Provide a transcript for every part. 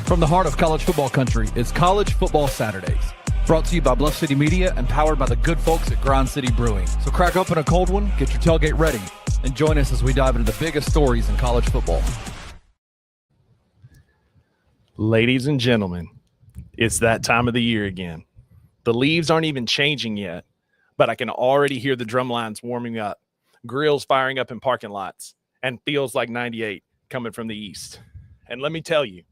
From the heart of college football country, it's College Football Saturdays. Brought to you by Bluff City Media and powered by the good folks at Grind City Brewing. So crack open a cold one, get your tailgate ready, and join us as we dive into the biggest stories in college football. Ladies and gentlemen, it's that time of the year again. The leaves aren't even changing yet, but I can already hear the drum lines warming up, grills firing up in parking lots, and feels like 98 coming from the east. And let me tell you,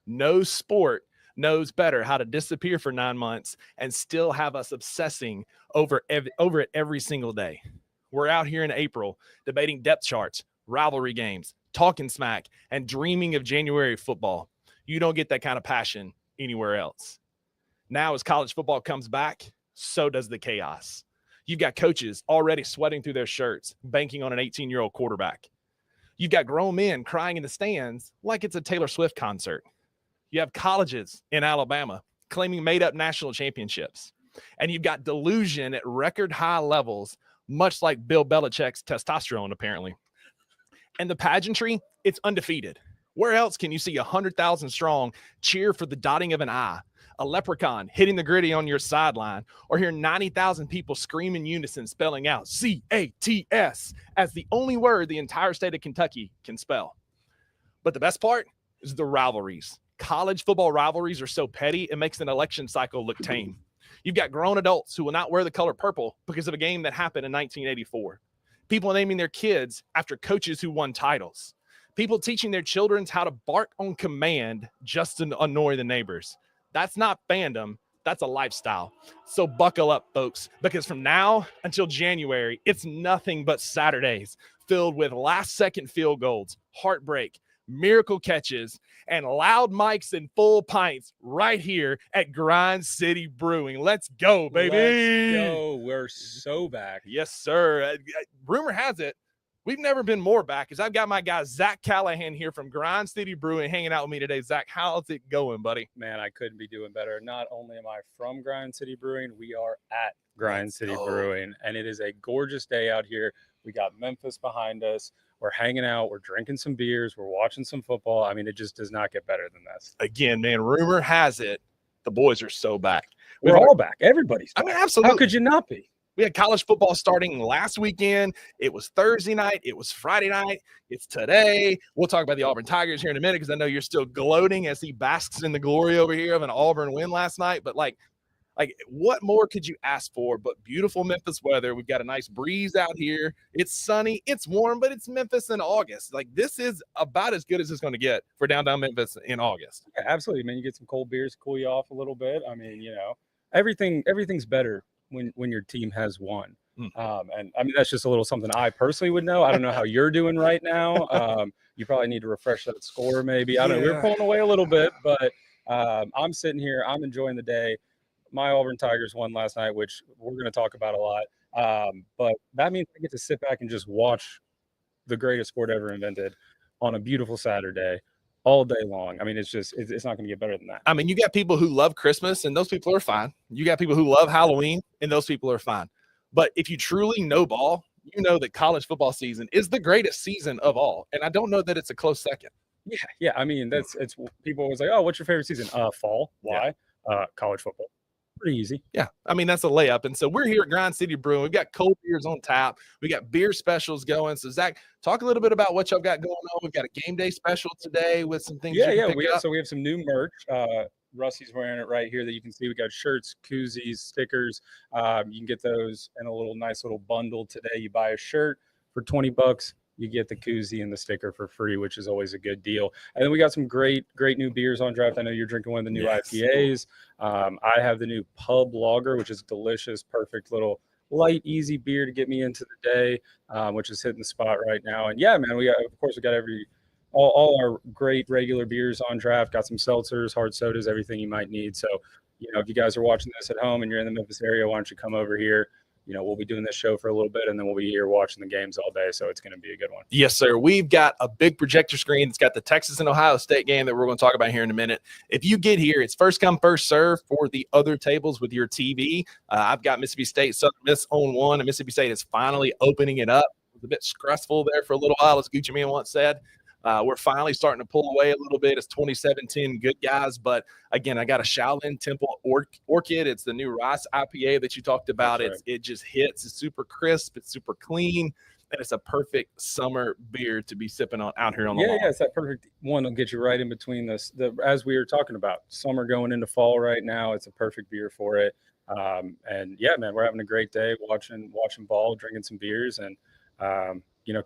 no sport knows better how to disappear for 9 months and still have us obsessing over it every single day. We're out here in April debating depth charts, rivalry games, talking smack, and dreaming of January football. You don't get that kind of passion anywhere else. Now, as college football comes back, so does the chaos. You've got coaches already sweating through their shirts, banking on an 18-year-old quarterback. You've got grown men crying in the stands like it's a Taylor Swift concert. You have colleges in Alabama claiming made-up national championships. And you've got delusion at record high levels, much like Bill Belichick's testosterone, apparently. And the pageantry, it's undefeated. Where else can you see 100,000 strong cheer for the dotting of an I, a leprechaun hitting the gritty on your sideline, or hear 90,000 people scream in unison spelling out C-A-T-S as the only word the entire state of Kentucky can spell? But the best part is the rivalries. College football rivalries are so petty, it makes an election cycle look tame. You've got grown adults who will not wear the color purple because of a game that happened in 1984. People naming their kids after coaches who won titles. People teaching their children how to bark on command just to annoy the neighbors. That's not fandom. That's a lifestyle. So buckle up, folks, because from now until January, it's nothing but Saturdays filled with last-second field goals, heartbreak, miracle catches, and loud mics and full pints right here at Grind City Brewing. Let's go, baby. Let's go. We're so back. Yes, sir. Rumor has it, we've never been more back, because I've got my guy Zach Callahan here from Grind City Brewing hanging out with me today. Zach, how's it going, buddy? Man, I couldn't be doing better. Not only am I from Grind City Brewing, we are at Grind City Brewing, and it is a gorgeous day out here. We got Memphis behind us. We're hanging out. We're drinking some beers. We're watching some football. I mean, it just does not get better than this. Again, man, rumor has it the boys are so back. We're all back. Everybody's back. I mean, absolutely. How could you not be? We had college football starting last weekend. It was Thursday night. It was Friday night. It's today. We'll talk about the Auburn Tigers here in a minute, because I know you're still gloating as he basks in the glory over here of an Auburn win last night. But like what more could you ask for but beautiful Memphis weather? We've got a nice breeze out here. It's sunny. It's warm, but it's Memphis in August. Like, this is about as good as it's going to get for downtown Memphis in August. Yeah, absolutely, man. You get some cold beers to cool you off a little bit. I mean, you know, everything's better when your team has won. And I mean, that's just a little something I personally would know. I don't know how you're doing right now. You probably need to refresh that score maybe. I don't know. We're pulling away a little bit, but I'm sitting here. I'm enjoying the day. My Auburn Tigers won last night, which we're going to talk about a lot. But that means I get to sit back and just watch the greatest sport ever invented on a beautiful Saturday all day long. I mean, it's not going to get better than that. I mean, you got people who love Christmas, and those people are fine. You got people who love Halloween, and those people are fine. But if you truly know ball, you know that college football season is the greatest season of all. And I don't know that it's a close second. Yeah. I mean, it's people always like, oh, what's your favorite season? Fall. Why? Yeah. College football. Pretty easy. Yeah. I mean, that's a layup. And so we're here at Grind City Brewing. We've got cold beers on tap. We got beer specials going. So, Zach, talk a little bit about what y'all got going on. We've got a game day special today with some things. So we have some new merch. Rusty's wearing it right here that you can see. We got shirts, koozies, stickers. You can get those in a nice little bundle today. You buy a shirt for $20. You get the koozie and the sticker for free, which is always a good deal. And then we got some great new beers on draft. I know you're drinking one of the new IPAs. I have the new Pub Lager, which is delicious, perfect little light, easy beer to get me into the day, which is hitting the spot right now. And yeah, man, we got all our great regular beers on draft. Got some seltzers, hard sodas, everything you might need. So, you know, if you guys are watching this at home and you're in the Memphis area, why don't you come over here? You know, we'll be doing this show for a little bit, and then we'll be here watching the games all day, so it's going to be a good one. Yes, sir. We've got a big projector screen. It's got the Texas and Ohio State game that we're going to talk about here in a minute. If you get here, it's first come, first serve for the other tables with your TV. I've got Mississippi State, Southern Miss on one, and Mississippi State is finally opening it up. It was a bit stressful there for a little while, as Gucci Man once said. We're finally starting to pull away a little bit. It's 27-10 good guys. But again, I got a Shaolin Temple Orchid. It's the new rice IPA that you talked about. That's right. It just hits. It's super crisp. It's super clean. And it's a perfect summer beer to be sipping on out here on the lawn. Yeah, it's that perfect one. It'll get you right in between this. As we were talking about, summer going into fall right now. It's a perfect beer for it. And yeah, man, we're having a great day watching ball, drinking some beers, and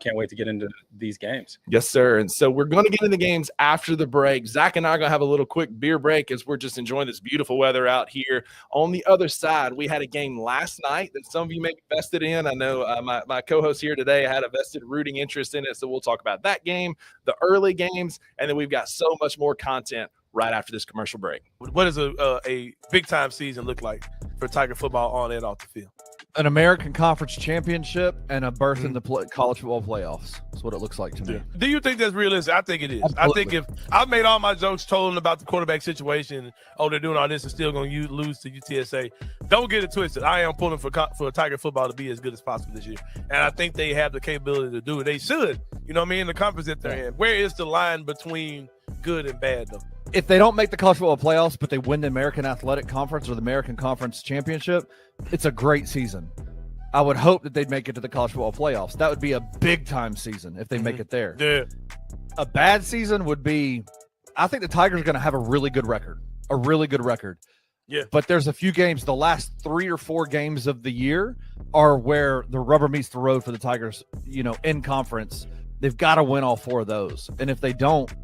can't wait to get into these games. Yes, sir. And so we're going to get into the games after the break. Zach and I are going to have a little quick beer break as we're just enjoying this beautiful weather out here. On the other side, we had a game last night that some of you may be vested in. I know my co-host here today had a vested rooting interest in it, so we'll talk about that game, the early games, and then we've got so much more content right after this commercial break. What does a big-time season look like for Tiger football on and off the field? An American Conference championship and a berth in the college football playoffs. That's what it looks like to me. Do you think that's realistic? I think it is. Absolutely. I think if I've made all my jokes told about the quarterback situation, they're doing all this and still going to lose to UTSA. Don't get it twisted. I am pulling for Tiger football to be as good as possible this year. And I think they have the capability to do it. They should. You know what I mean? The conference that they're in. Where is the line between good and bad, though? If they don't make the college football playoffs, but they win the American Athletic Conference or the American Conference Championship, it's a great season. I would hope that they'd make it to the college football playoffs. That would be a big-time season if they make it there. Yeah. A bad season would be, I think the Tigers are going to have a really good record. Yeah. But there's a few games, the last 3 or 4 games of the year are where the rubber meets the road for the Tigers, in conference. They've got to win all 4 of those. And if they don't,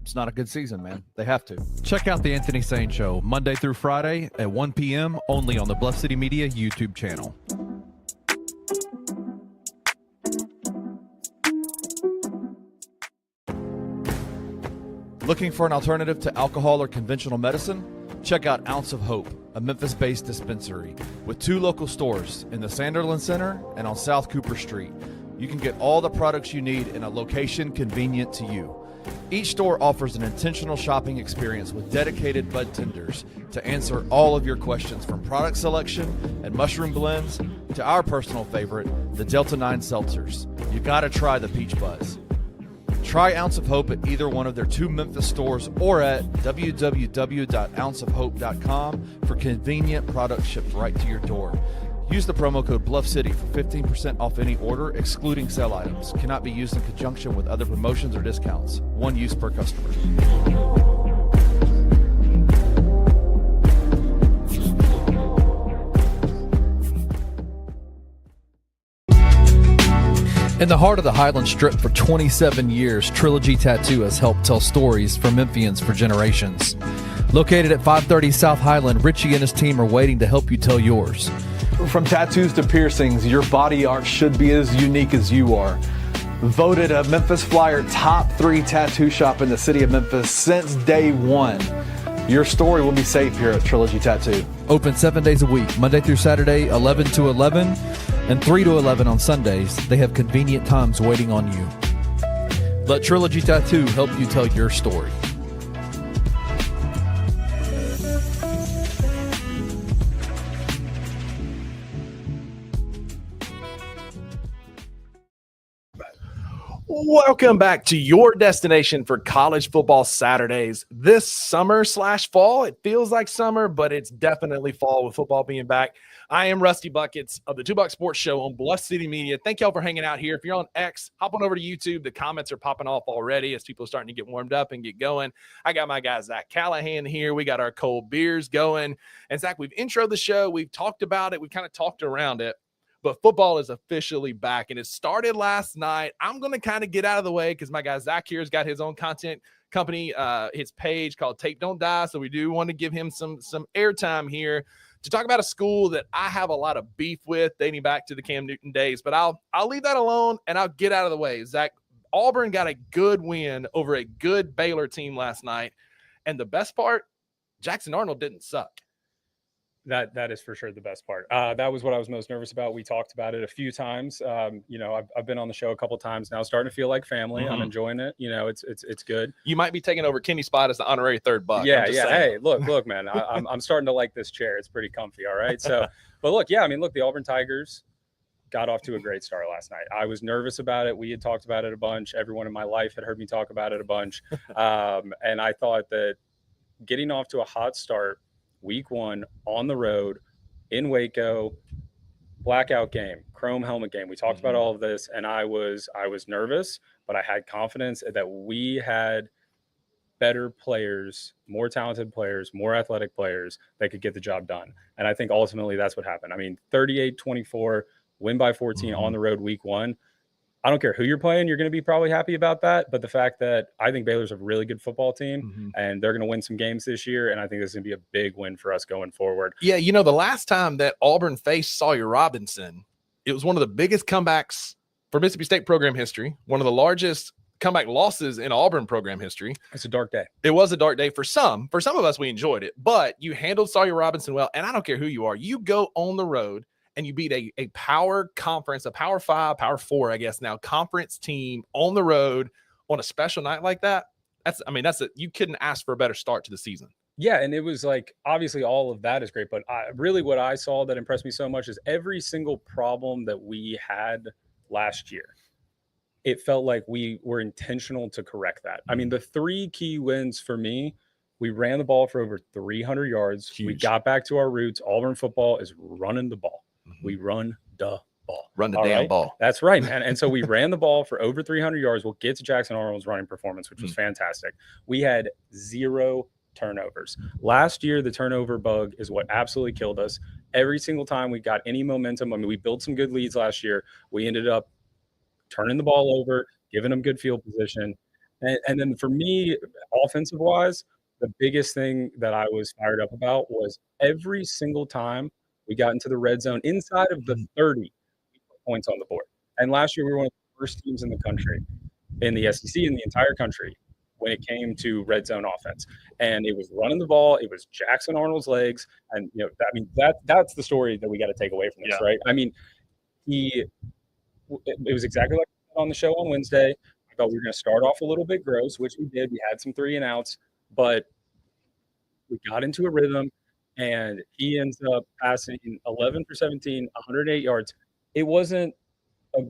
it's not a good season, man. They have to. Check out the Anthony Sane Show Monday through Friday at 1 p.m. only on the Bluff City Media YouTube channel. Looking for an alternative to alcohol or conventional medicine? Check out Ounce of Hope, a Memphis-based dispensary with 2 local stores in the Sanderland Center and on South Cooper Street. You can get all the products you need in a location convenient to you. Each store offers an intentional shopping experience with dedicated bud tenders to answer all of your questions, from product selection and mushroom blends to our personal favorite, the Delta 9 seltzers. You gotta try the Peach Buzz. Try Ounce of Hope at either one of their 2 Memphis stores or at www.ounceofhope.com for convenient products shipped right to your door. Use the promo code BluffCity for 15% off any order, excluding sale items. Cannot be used in conjunction with other promotions or discounts. One use per customer. In the heart of the Highland Strip for 27 years, Trilogy Tattoo has helped tell stories for Memphians for generations. Located at 530 South Highland, Richie and his team are waiting to help you tell yours. From tattoos to piercings, your body art should be as unique as you are. Voted a Memphis Flyer top 3 tattoo shop in the city of Memphis since day one. Your story will be safe here at Trilogy Tattoo. Open 7 days a week, Monday through Saturday, 11 to 11, and 3 to 11 on Sundays. They have convenient times waiting on you. Let Trilogy Tattoo help you tell your story. Welcome back to your destination for college football Saturdays. This summer/fall, it feels like summer, but it's definitely fall with football being back. I am Rusty Buckets of the 2 Buck Sports Show on Bluff City Media. Thank y'all for hanging out here. If you're on X, hop on over to YouTube. The comments are popping off already as people are starting to get warmed up and get going. I got my guy Zach Callahan here. We got our cold beers going. And Zach, we've introed the show. We've talked about it. We've kind of talked around it. But football is officially back, and it started last night. I'm going to kind of get out of the way because my guy Zach here has got his own content company, his page called Tape Don't Die. So we do want to give him some airtime here to talk about a school that I have a lot of beef with dating back to the Cam Newton days. But I'll leave that alone, and I'll get out of the way. Zach, Auburn got a good win over a good Baylor team last night. And the best part, Jackson Arnold didn't suck. That is for sure the best part. That was what I was most nervous about. We talked about it a few times. I've been on the show a couple times now, starting to feel like family. I'm enjoying it. It's good. You might be taking over Kenny's spot as the honorary third buck. Yeah. Hey, look, man, I'm starting to like this chair. It's pretty comfy. All right. So, but look, the Auburn Tigers got off to a great start last night. I was nervous about it. We had talked about it a bunch. Everyone in my life had heard me talk about it a bunch. And I thought that getting off to a hot start week 1 on the road in Waco, blackout game, chrome helmet game. We talked about all of this, and I was nervous, but I had confidence that we had better players, more talented players, more athletic players that could get the job done. And I think ultimately that's what happened. I mean, 38-24, win by 14 on the road week 1. I don't care who you're playing, you're going to be probably happy about that. But the fact that I think Baylor's a really good football team and they're going to win some games this year. And I think this is going to be a big win for us going forward. Yeah, you know, the last time that Auburn faced Sawyer Robinson, it was one of the biggest comebacks for Mississippi State program history, one of the largest comeback losses in Auburn program history. It's a dark day. It was a dark day for some. For some of us, we enjoyed it. But you handled Sawyer Robinson well, and I don't care who you are. You go on the road and you beat a power conference, a power 5, power 4, I guess now, conference team on the road on a special night like that. You couldn't ask for a better start to the season. Yeah, and it was like, obviously all of that is great, but really what I saw that impressed me so much is every single problem that we had last year, it felt like we were intentional to correct that. I mean, the 3 key wins for me, we ran the ball for over 300 yards. Huge. We got back to our roots. Auburn football is running the ball. We run the ball. Run the damn ball. That's right, man. And so we ran the ball for over 300 yards. We'll get to Jackson Arnold's running performance, which was fantastic. We had 0 turnovers. Last year, the turnover bug is what absolutely killed us. Every single time we got any momentum, I mean, we built some good leads last year. We ended up turning the ball over, giving them good field position. And then for me, offensive-wise, the biggest thing that I was fired up about was every single time we got into the red zone inside of the 30, we put points on the board. And last year, we were one of the first teams in the country, in the SEC, in the entire country, when it came to red zone offense. And it was running the ball. It was Jackson Arnold's legs. And, you know, that's the story that we got to take away from this, right? I mean, it was exactly like on the show on Wednesday. I thought we were going to start off a little bit gross, which we did. We had some 3-and-outs, but we got into a rhythm, and he ends up passing 11 for 17, 108 yards. It wasn't a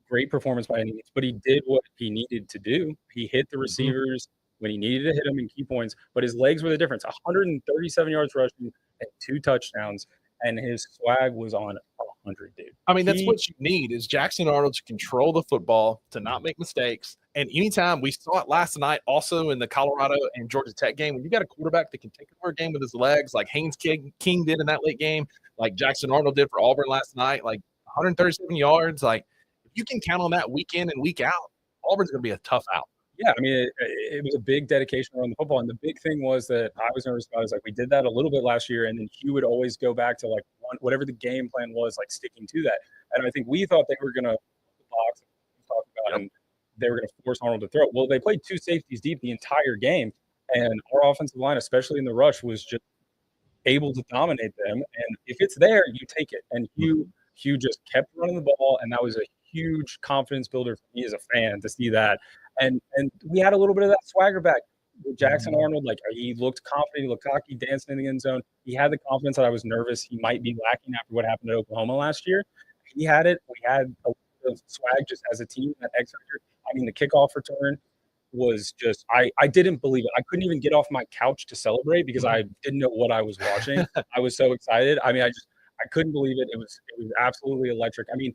great performance by any means, but he did what he needed to do. He hit the receivers when he needed to hit them in key points, but his legs were the difference. 137 yards rushing and 2 touchdowns, and his swag was on 100, dude. I mean, that's what you need is Jackson Arnold to control the football, to not make mistakes. And anytime we saw it last night, also in the Colorado and Georgia Tech game, when you got a quarterback that can take over a game with his legs, like Haynes King did in that late game, like Jackson Arnold did for Auburn last night, like 137 yards, like if you can count on that week in and week out, Auburn's going to be a tough out. Yeah, I mean, it was a big dedication around the football. And the big thing was that I was nervous about is like we did that a little bit last year, and then Hugh would always go back to like whatever the game plan was, like sticking to that. And I think we thought they were going to box, talk about, and they were going to force Arnold to throw. Well, they played 2 safeties deep the entire game, and our offensive line, especially in the rush, was just able to dominate them. And if it's there, you take it. And Hugh just kept running the ball, and that was a huge confidence builder for me as a fan to see that. And we had a little bit of that swagger back with Jackson Arnold. Like, he looked confident, he looked cocky, dancing in the end zone. He had the confidence that I was nervous he might be lacking after what happened at Oklahoma last year. He had it. We had a little bit of swag just as a team, that X factor. I mean, the kickoff return was just I didn't believe it. I couldn't even get off my couch to celebrate because I didn't know what I was watching. I was so excited. I mean, I couldn't believe it. It was absolutely electric. I mean,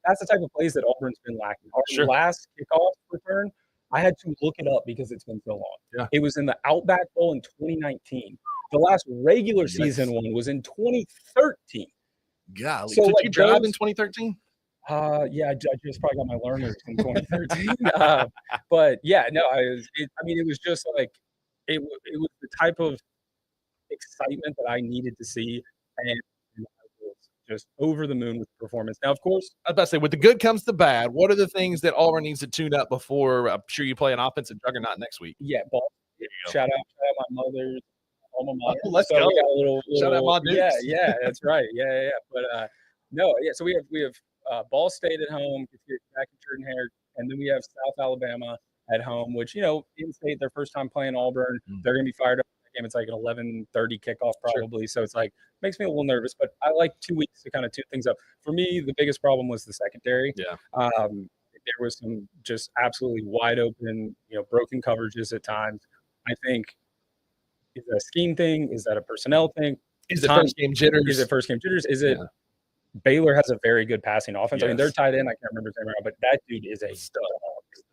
that's the type of plays that Auburn's been lacking. Our last kickoff return, I had to look it up because it's been so long. Yeah. It was in the Outback Bowl in 2019. The last regular season one was in 2013. Golly. So, did like, you drive in 2013? Yeah, I just probably got my learners in 2013. But yeah, no, it was just like it was the type of excitement that I needed to see, and I was just over the moon with the performance. Now, of course, I was about to say, with the good comes the bad. What are the things that Auburn needs to tune up before I'm sure you play an offensive juggernaut next week? Yeah, ball. Shout out my mother's alma mater. Let's so go. We got a little Shout out my Dukes. Yeah, that's right. Yeah. But so we have Ball State at home, back in Jordan-Hare, and then we have South Alabama at home, which, in state, their first time playing Auburn. They're going to be fired up game. It's like an 11:30 kickoff probably. So it's like makes me a little nervous, but I like 2 weeks to kind of tune things up. For me, the biggest problem was the secondary. Yeah. There was some just absolutely wide open, broken coverages at times. I think, is that a scheme thing? Is that a personnel thing? Is it first game jitters? Is it first game jitters? Is it Baylor has a very good passing offense? Yes. I mean, they're tight end. I can't remember his name right now, but that dude is a stud.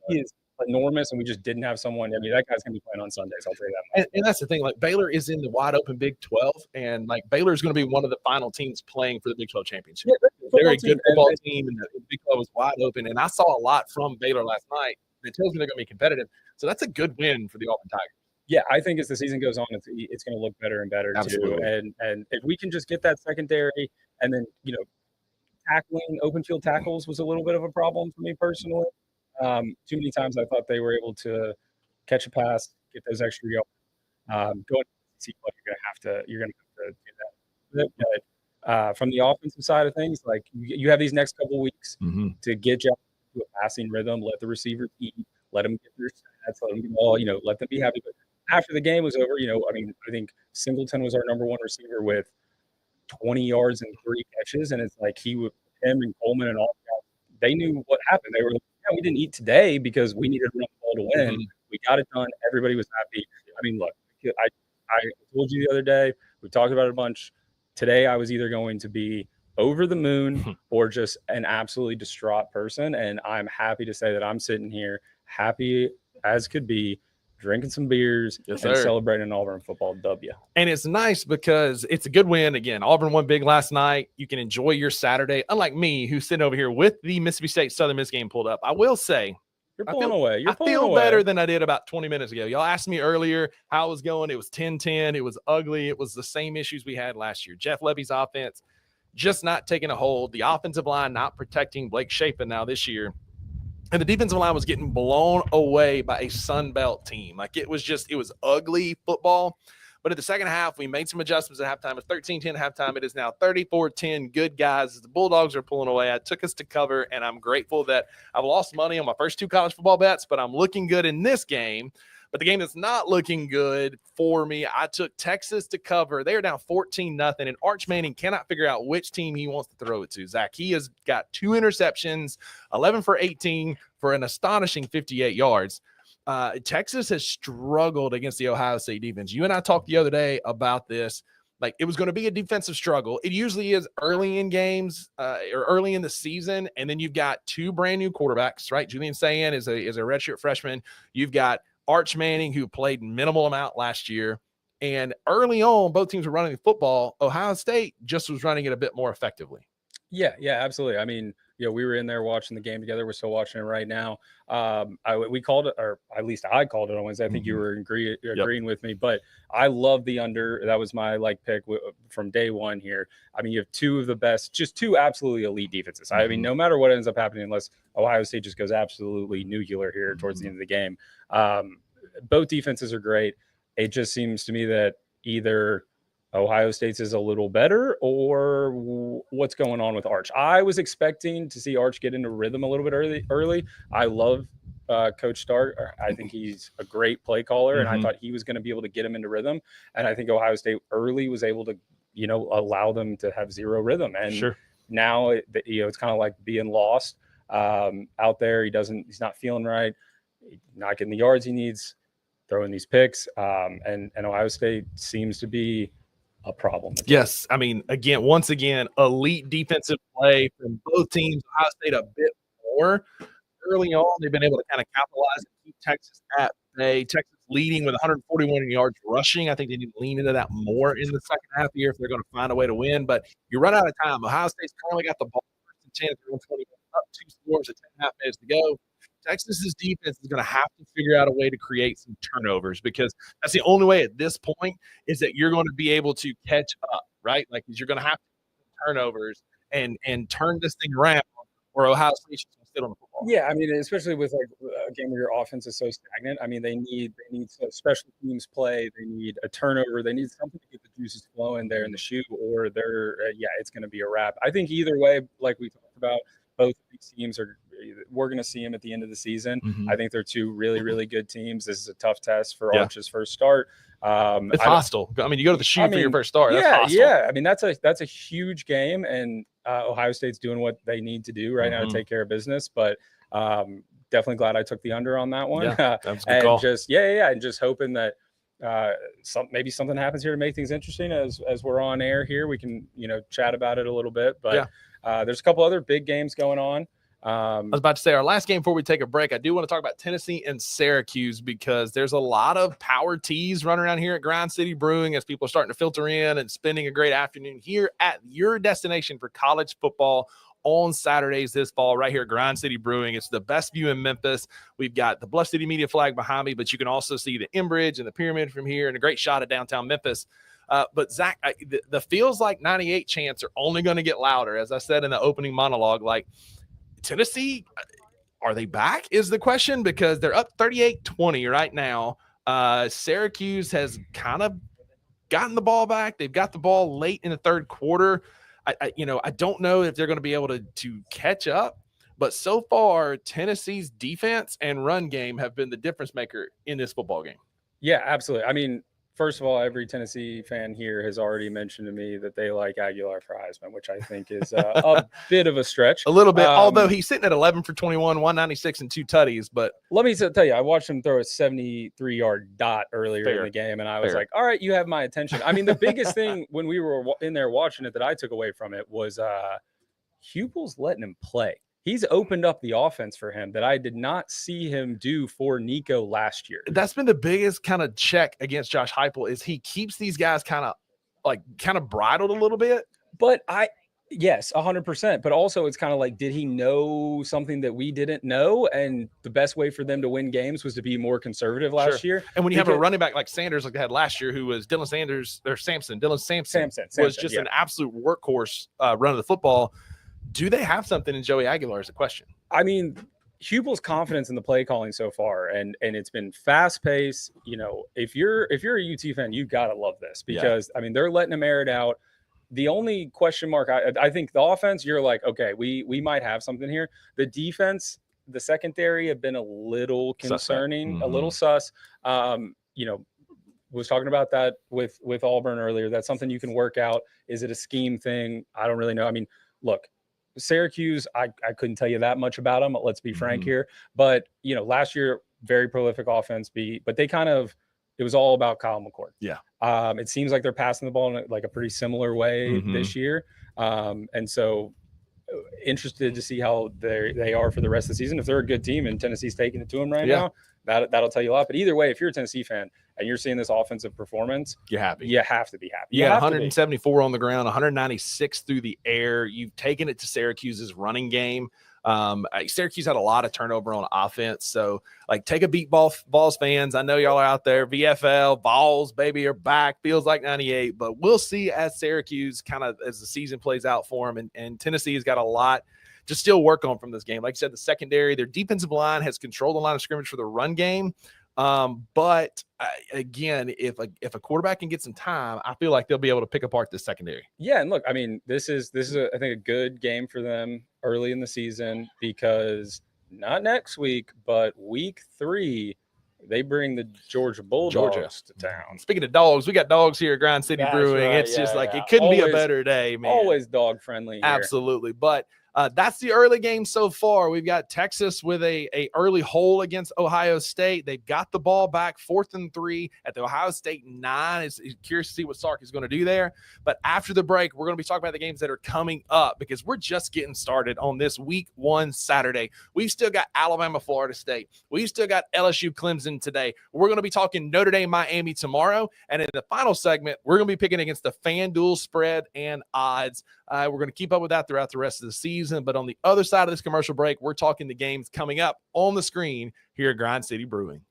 He is enormous, and we just didn't have someone. I mean, that guy's going to be playing on Sundays. I'll tell you that much. And that's the thing. Like, Baylor is in the wide open Big 12, and like Baylor is going to be one of the final teams playing for the Big 12 championship. Yeah, Very good football team, and the Big 12 was wide open. And I saw a lot from Baylor last night. It tells me they're going to be competitive. So that's a good win for the Auburn Tigers. Yeah, I think as the season goes on, it's going to look better and better Absolutely. too. And if we can just get that secondary, and then tackling open field tackles was a little bit of a problem for me personally. Too many times I thought they were able to catch a pass, get those extra yards. Going to see what you're gonna have to do that. But from the offensive side of things, like you have these next couple of weeks to get you to a passing rhythm, let the receivers eat, let them get their stats, let them get all, let them be happy. But after the game was over, I think Singleton was our number one receiver with 20 yards and 3 catches, and it's like him and Coleman and all they knew what happened. They were like, yeah, we didn't eat today because we needed to run the ball to win. We got it done. Everybody was happy. I mean, look, I told you the other day, we talked about it a bunch. Today I was either going to be over the moon or just an absolutely distraught person, and I'm happy to say that I'm sitting here happy as could be, drinking some beers and celebrating an Auburn football W. And it's nice because it's a good win. Again, Auburn won big last night. You can enjoy your Saturday, unlike me, who's sitting over here with the Mississippi State Southern Miss game pulled up. I will say, you're pulling away. I feel better than I did about 20 minutes ago. Y'all asked me earlier how it was going. It was 10-10. It was ugly. It was the same issues we had last year. Jeff Levy's offense just not taking a hold. The offensive line not protecting Blake Shapen now this year. And the defensive line was getting blown away by a Sun Belt team. Like, it was ugly football. But at the second half, we made some adjustments at halftime. It's 13-10 at halftime. It is now 34-10. Good guys. The Bulldogs are pulling away. I took us to cover, and I'm grateful that I've lost money on my first 2 college football bets, but I'm looking good in this game. But the game that's not looking good for me, I took Texas to cover. They are down 14-0, and Arch Manning cannot figure out which team he wants to throw it to. Zach, he has got 2 interceptions, 11 for 18 for an astonishing 58 yards. Texas has struggled against the Ohio State defense. You and I talked the other day about this. Like, it was going to be a defensive struggle. It usually is early in games or early in the season, and then you've got 2 brand new quarterbacks, right? Julian Sayin is a redshirt freshman. You've got Arch Manning, who played minimal amount last year. And early on, both teams were running the football. Ohio State just was running it a bit more effectively. Yeah, absolutely. I mean, we were in there watching the game together. We're still watching it right now. We called it, or at least I called it on Wednesday. I think you were agreeing with me, but I love the under. That was my pick from day one here. I mean, you have 2 of the best, just 2 absolutely elite defenses. I mean, no matter what ends up happening, unless Ohio State just goes absolutely nuclear here towards the end of the game. Both defenses are great. It just seems to me that either Ohio State's is a little better or what's going on with Arch. I was expecting to see Arch get into rhythm a little bit early. I love Coach Stark. I think he's a great play caller, and I thought he was going to be able to get him into rhythm. And I think Ohio State early was able to, allow them to have 0 rhythm. And now, it's kind of like being lost out there. He's not feeling right, not getting the yards he needs, throwing these picks. And Ohio State seems to be a problem. Yes. I mean, once again, elite defensive play from both teams. Ohio State a bit more. Early on, they've been able to kind of capitalize and keep Texas at bay. Texas leading with 141 yards rushing. I think they need to lean into that more in the second half here if they're going to find a way to win. But you run out of time. Ohio State's currently got the ball first and 10 at 120, up 2 scores at 10.5 minutes to go. Texas's defense is going to have to figure out a way to create some turnovers, because that's the only way at this point is that you're going to be able to catch up, right? Like, you're going to have to turnovers and turn this thing around, or Ohio State's going to sit on the football. Yeah, I mean, especially with a game where your offense is so stagnant. I mean, they need some special teams play. They need a turnover. They need something to get the juices flowing there in the shoe, or it's going to be a wrap. I think either way, like we talked about, both of these teams are we're going to see them at the end of the season. Mhm. I think they're two really, really good teams. This is a tough test for Yeah. Arch's first start. It's hostile. I mean, you go to the shoot for your first start. Yeah, That's hostile. yeah. I mean, that's a huge game, and Ohio State's doing what they need to do right now to take care of business. But definitely glad I took the under on that one. Yeah, that was a good and call. just and just hoping that maybe something happens here to make things interesting as we're on air here. We can chat about it a little bit, but there's a couple other big games going on. I was about to say our last game before we take a break. I do want to talk about Tennessee and Syracuse because there's a lot of power teas running around here at Grind City Brewing as people are starting to filter in and spending a great afternoon here at your destination for college football on Saturdays this fall right here at Grind City Brewing. It's the best view in Memphis. We've got the Bluff City Media flag behind me, but you can also see the M Bridge and the Pyramid from here and a great shot of downtown Memphis. But Zach, the feels like 98 chants are only going to get louder. As I said in the opening monologue, like Tennessee, are they back is the question because they're up 38-20 right now. Syracuse has kind of gotten the ball back. They've got the ball late in the third quarter. I don't know if they're going to be able to catch up, but so far Tennessee's defense and run game have been the difference maker in this football game. Yeah, absolutely. I mean, first of all, every Tennessee fan here has already mentioned to me that they like Aguilar for Heisman, which I think is a bit of a stretch. A little bit, although he's sitting at 11 for 21, 196 and 2 tutties. But let me tell you, I watched him throw a 73-yard dot earlier in the game, and I was like, all right, you have my attention. I mean, the biggest thing when we were in there watching it that I took away from it was Hubel's letting him play. He's opened up the offense for him that I did not see him do for Nico last year. That's been the biggest kind of check against Josh Heupel is he keeps these guys kind of bridled a little bit. But yes, 100%. But also it's kind of like, did he know something that we didn't know? And the best way for them to win games was to be more conservative last year. And when you have a running back like Sanders, like they had last year, who was Dylan Sampson was just an absolute workhorse run of the football. Do they have something in Joey Aguilar is a question. I mean, Hubel's confidence in the play calling so far, and it's been fast paced. If you're a UT fan, you've got to love this because I mean they're letting him air it out. The only question mark, I think the offense, you're like, okay, we might have something here. The defense, the secondary have been a little concerning, a little sus. Was talking about that with Auburn earlier. That's something you can work out. Is it a scheme thing? I don't really know. I mean, look. Syracuse, I couldn't tell you that much about them. Let's be frank here. But, last year, very prolific offense, but they it was all about Kyle McCord. Yeah. It seems like they're passing the ball in like a pretty similar way this year. And so interested to see how they are for the rest of the season. If they're a good team and Tennessee's taking it to them right now, that'll tell you a lot. But either way, if you're a Tennessee fan and you're seeing this offensive performance, you're happy. You have to be happy. You got 174 on the ground, 196 through the air. You've taken it to Syracuse's running game. Syracuse had a lot of turnover on offense. So, take a beat, Vols fans. I know y'all are out there. VFL, Vols, baby, are back. Feels like 98. But we'll see as Syracuse as the season plays out for them. And Tennessee has got a lot to still work on from this game. Like I said, the secondary, their defensive line has controlled the line of scrimmage for the run game. But again, if a quarterback can get some time, I feel like they'll be able to pick apart this secondary. Yeah, and look, I mean, this is I think a good game for them early in the season because not next week, but week 3, they bring the Georgia Bulldogs to town. Speaking of dogs, we got dogs here at Grind City Brewing. Right. It's just it couldn't be a better day, man. Always dog friendly here. Absolutely. But that's the early game so far. We've got Texas with a early hole against Ohio State. They've got the ball back 4th and 3 at the Ohio State 9. It's curious to see what Sark is going to do there. But after the break, we're going to be talking about the games that are coming up because we're just getting started on this week 1 Saturday. We've still got Alabama, Florida State. We've still got LSU, Clemson today. We're going to be talking Notre Dame, Miami tomorrow. And in the final segment, we're going to be picking against the Fanduel spread and odds. We're going to keep up with that throughout the rest of the season. But on the other side of this commercial break, we're talking the games coming up on the screen here at Grind City Brewing.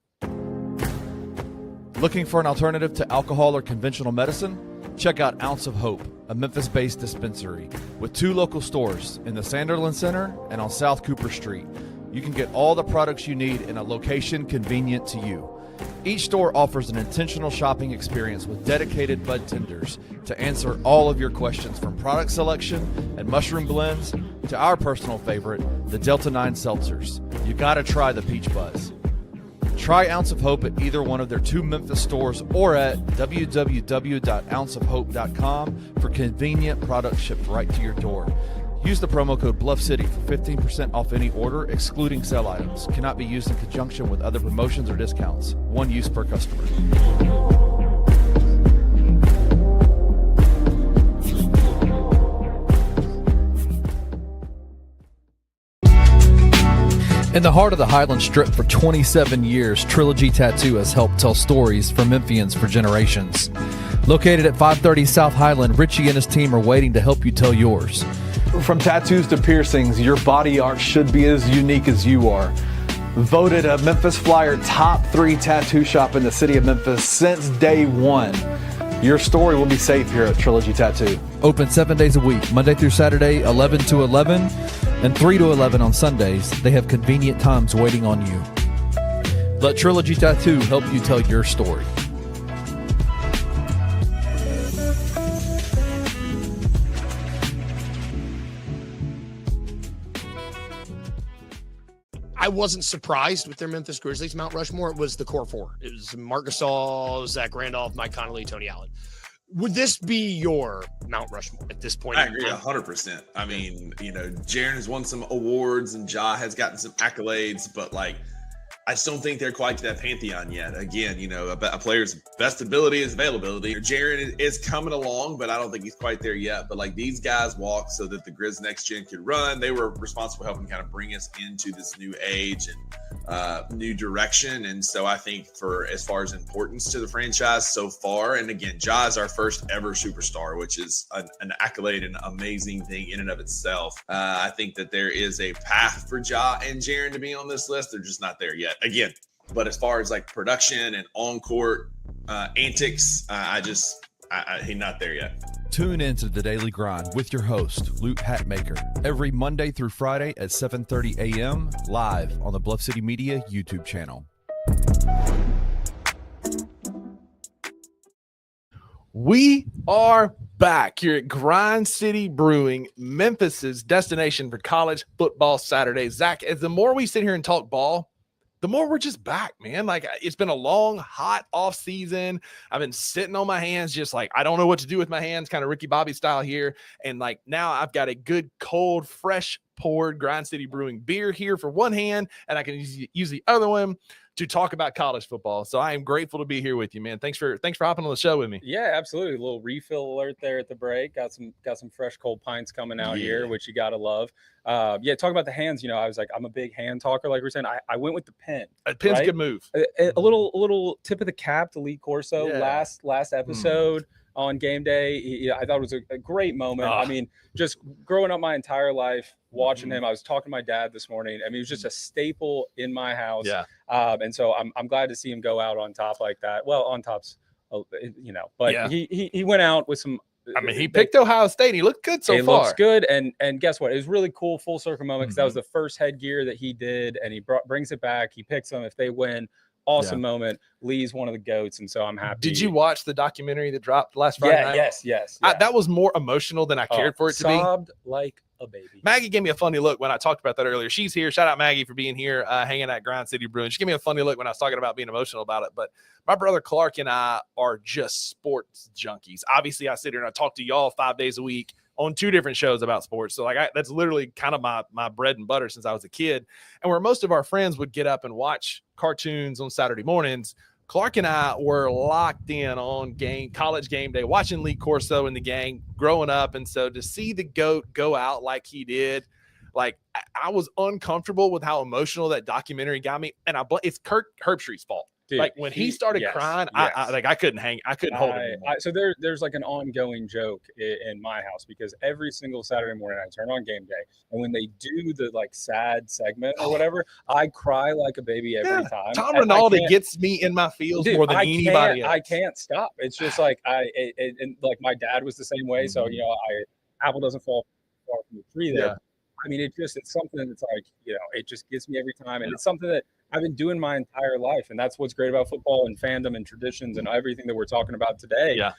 Looking for an alternative to alcohol or conventional medicine? Check out Ounce of Hope, a Memphis-based dispensary with 2 local stores in the Sanderland Center and on South Cooper Street. You can get all the products you need in a location convenient to you. Each store offers an intentional shopping experience with dedicated bud tenders to answer all of your questions, from product selection and mushroom blends to our personal favorite, the Delta 9 seltzers. You gotta try the Peach Buzz. Try Ounce of Hope at either one of their 2 Memphis stores or at www.ounceofhope.com for convenient products shipped right to your door. Use the promo code Bluff City for 15% off any order, excluding sale items. Cannot be used in conjunction with other promotions or discounts. One use per customer. In the heart of the Highland Strip for 27 years, Trilogy Tattoo has helped tell stories for Memphians for generations. Located at 530 South Highland, Richie and his team are waiting to help you tell yours. From tattoos to piercings, your body art should be as unique as you are. Voted a Memphis Flyer top 3 tattoo shop in the city of Memphis since day one. Your story will be safe here at Trilogy Tattoo. Open 7 days a week, Monday through Saturday, 11 to 11, and 3 to 11 on Sundays. They have convenient times waiting on you. Let Trilogy Tattoo help you tell your story. I wasn't surprised with their Memphis Grizzlies Mount Rushmore. It was the core 4. It was Marc Gasol, Zach Randolph, Mike Conley, Tony Allen. Would this be your Mount Rushmore at this point? I agree 100%. I mean, Jaren has won some awards and Ja has gotten some accolades, but I just don't think they're quite to that pantheon yet. Again, a player's best ability is availability. Jaren is coming along, but I don't think he's quite there yet. But these guys walked so that the Grizz next gen could run. They were responsible for helping kind of bring us into this new age and new direction. And so I think for as far as importance to the franchise so far, and again, Ja is our first ever superstar, which is an accolade and amazing thing in and of itself. I think that there is a path for Ja and Jaren to be on this list. They're just not there yet. Again, but as far as production and on-court antics, he's not there yet. Tune in to The Daily Grind with your host, Luke Hatmaker, every Monday through Friday at 7:30 a.m. live on the Bluff City Media YouTube channel. We are back here at Grind City Brewing, Memphis's destination for college football Saturdays. Zach, as the more we sit here and talk ball, the more we're just back, man. It's been a long, hot off season. I've been sitting on my hands, just I don't know what to do with my hands, kind of Ricky Bobby style here. And now I've got a good, cold, fresh poured Grind City Brewing beer here for one hand, and I can use the other one to talk about college football. So I am grateful to be here with you, man. Thanks for hopping on the show with me. Yeah, absolutely. A little refill alert there at the break. Got some fresh cold pints coming out here, which you gotta love. Talk about the hands. I was I'm a big hand talker, like we're saying. I went with the pen. A pen's right? a good move. A little tip of the cap to Lee Corso last episode. On game day. I thought it was a great moment. I mean, just growing up my entire life, watching him. I was talking to my dad this morning. I mean, he was just a staple in my house. Yeah. And so I'm glad to see him go out on top like that. Well, on top's, but he went out with some. I mean, he picked Ohio State. He looked good so far. It looks good. And guess what? It was really cool, full circle moment, because that was the first headgear that he did, and he brings it back. He picks them if they win. Awesome moment. Lee's one of the GOATs, and so I'm happy. Did you watch the documentary that dropped last Friday night? Yes. That was more emotional than I cared for it to be. Sobbed like a baby. Maggie gave me a funny look when I talked about that earlier. She's here. Shout out Maggie for being here, hanging at Grind City Brewing. She gave me a funny look when I was talking about being emotional about it. But my brother Clark and I are just sports junkies. Obviously, I sit here and I talk to y'all 5 days a week on 2 different shows about sports. So that's literally kind of my bread and butter since I was a kid. And where most of our friends would get up and watch cartoons on Saturday mornings, Clark and I were locked in on college game day, watching Lee Corso and the gang growing up. And so to see the GOAT go out like he did, I was uncomfortable with how emotional that documentary got me. And it's Kirk Herbstreit's fault. Dude, when he started crying, I couldn't hold it anymore. So there's an ongoing joke in my house, because every single Saturday morning I turn on game day, and when they do the sad segment or whatever, I cry like a baby every time. Tom Rinaldi gets me in my feels more than anybody else. I can't stop. It's just my dad was the same way. So apple doesn't fall far from the tree there. Yeah. I mean, it's something that's it just gets me every time, and it's something that I've been doing my entire life, and that's what's great about football and fandom and traditions and everything that we're talking about today. Yeah.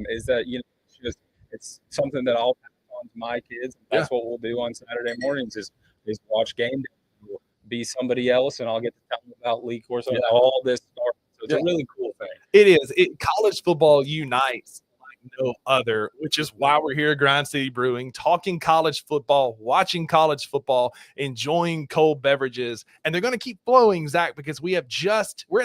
Is that it's something that I'll pass on to my kids. That's what we'll do on Saturday mornings is watch game day. We'll be somebody else, and I'll get to tell them about Lee Corso and all this stuff. So it's a really cool thing. It is. College football unites like no other, which is why we're here at Grind City Brewing, talking college football, watching college football, enjoying cold beverages, and they're going to keep flowing, Zach, because we're at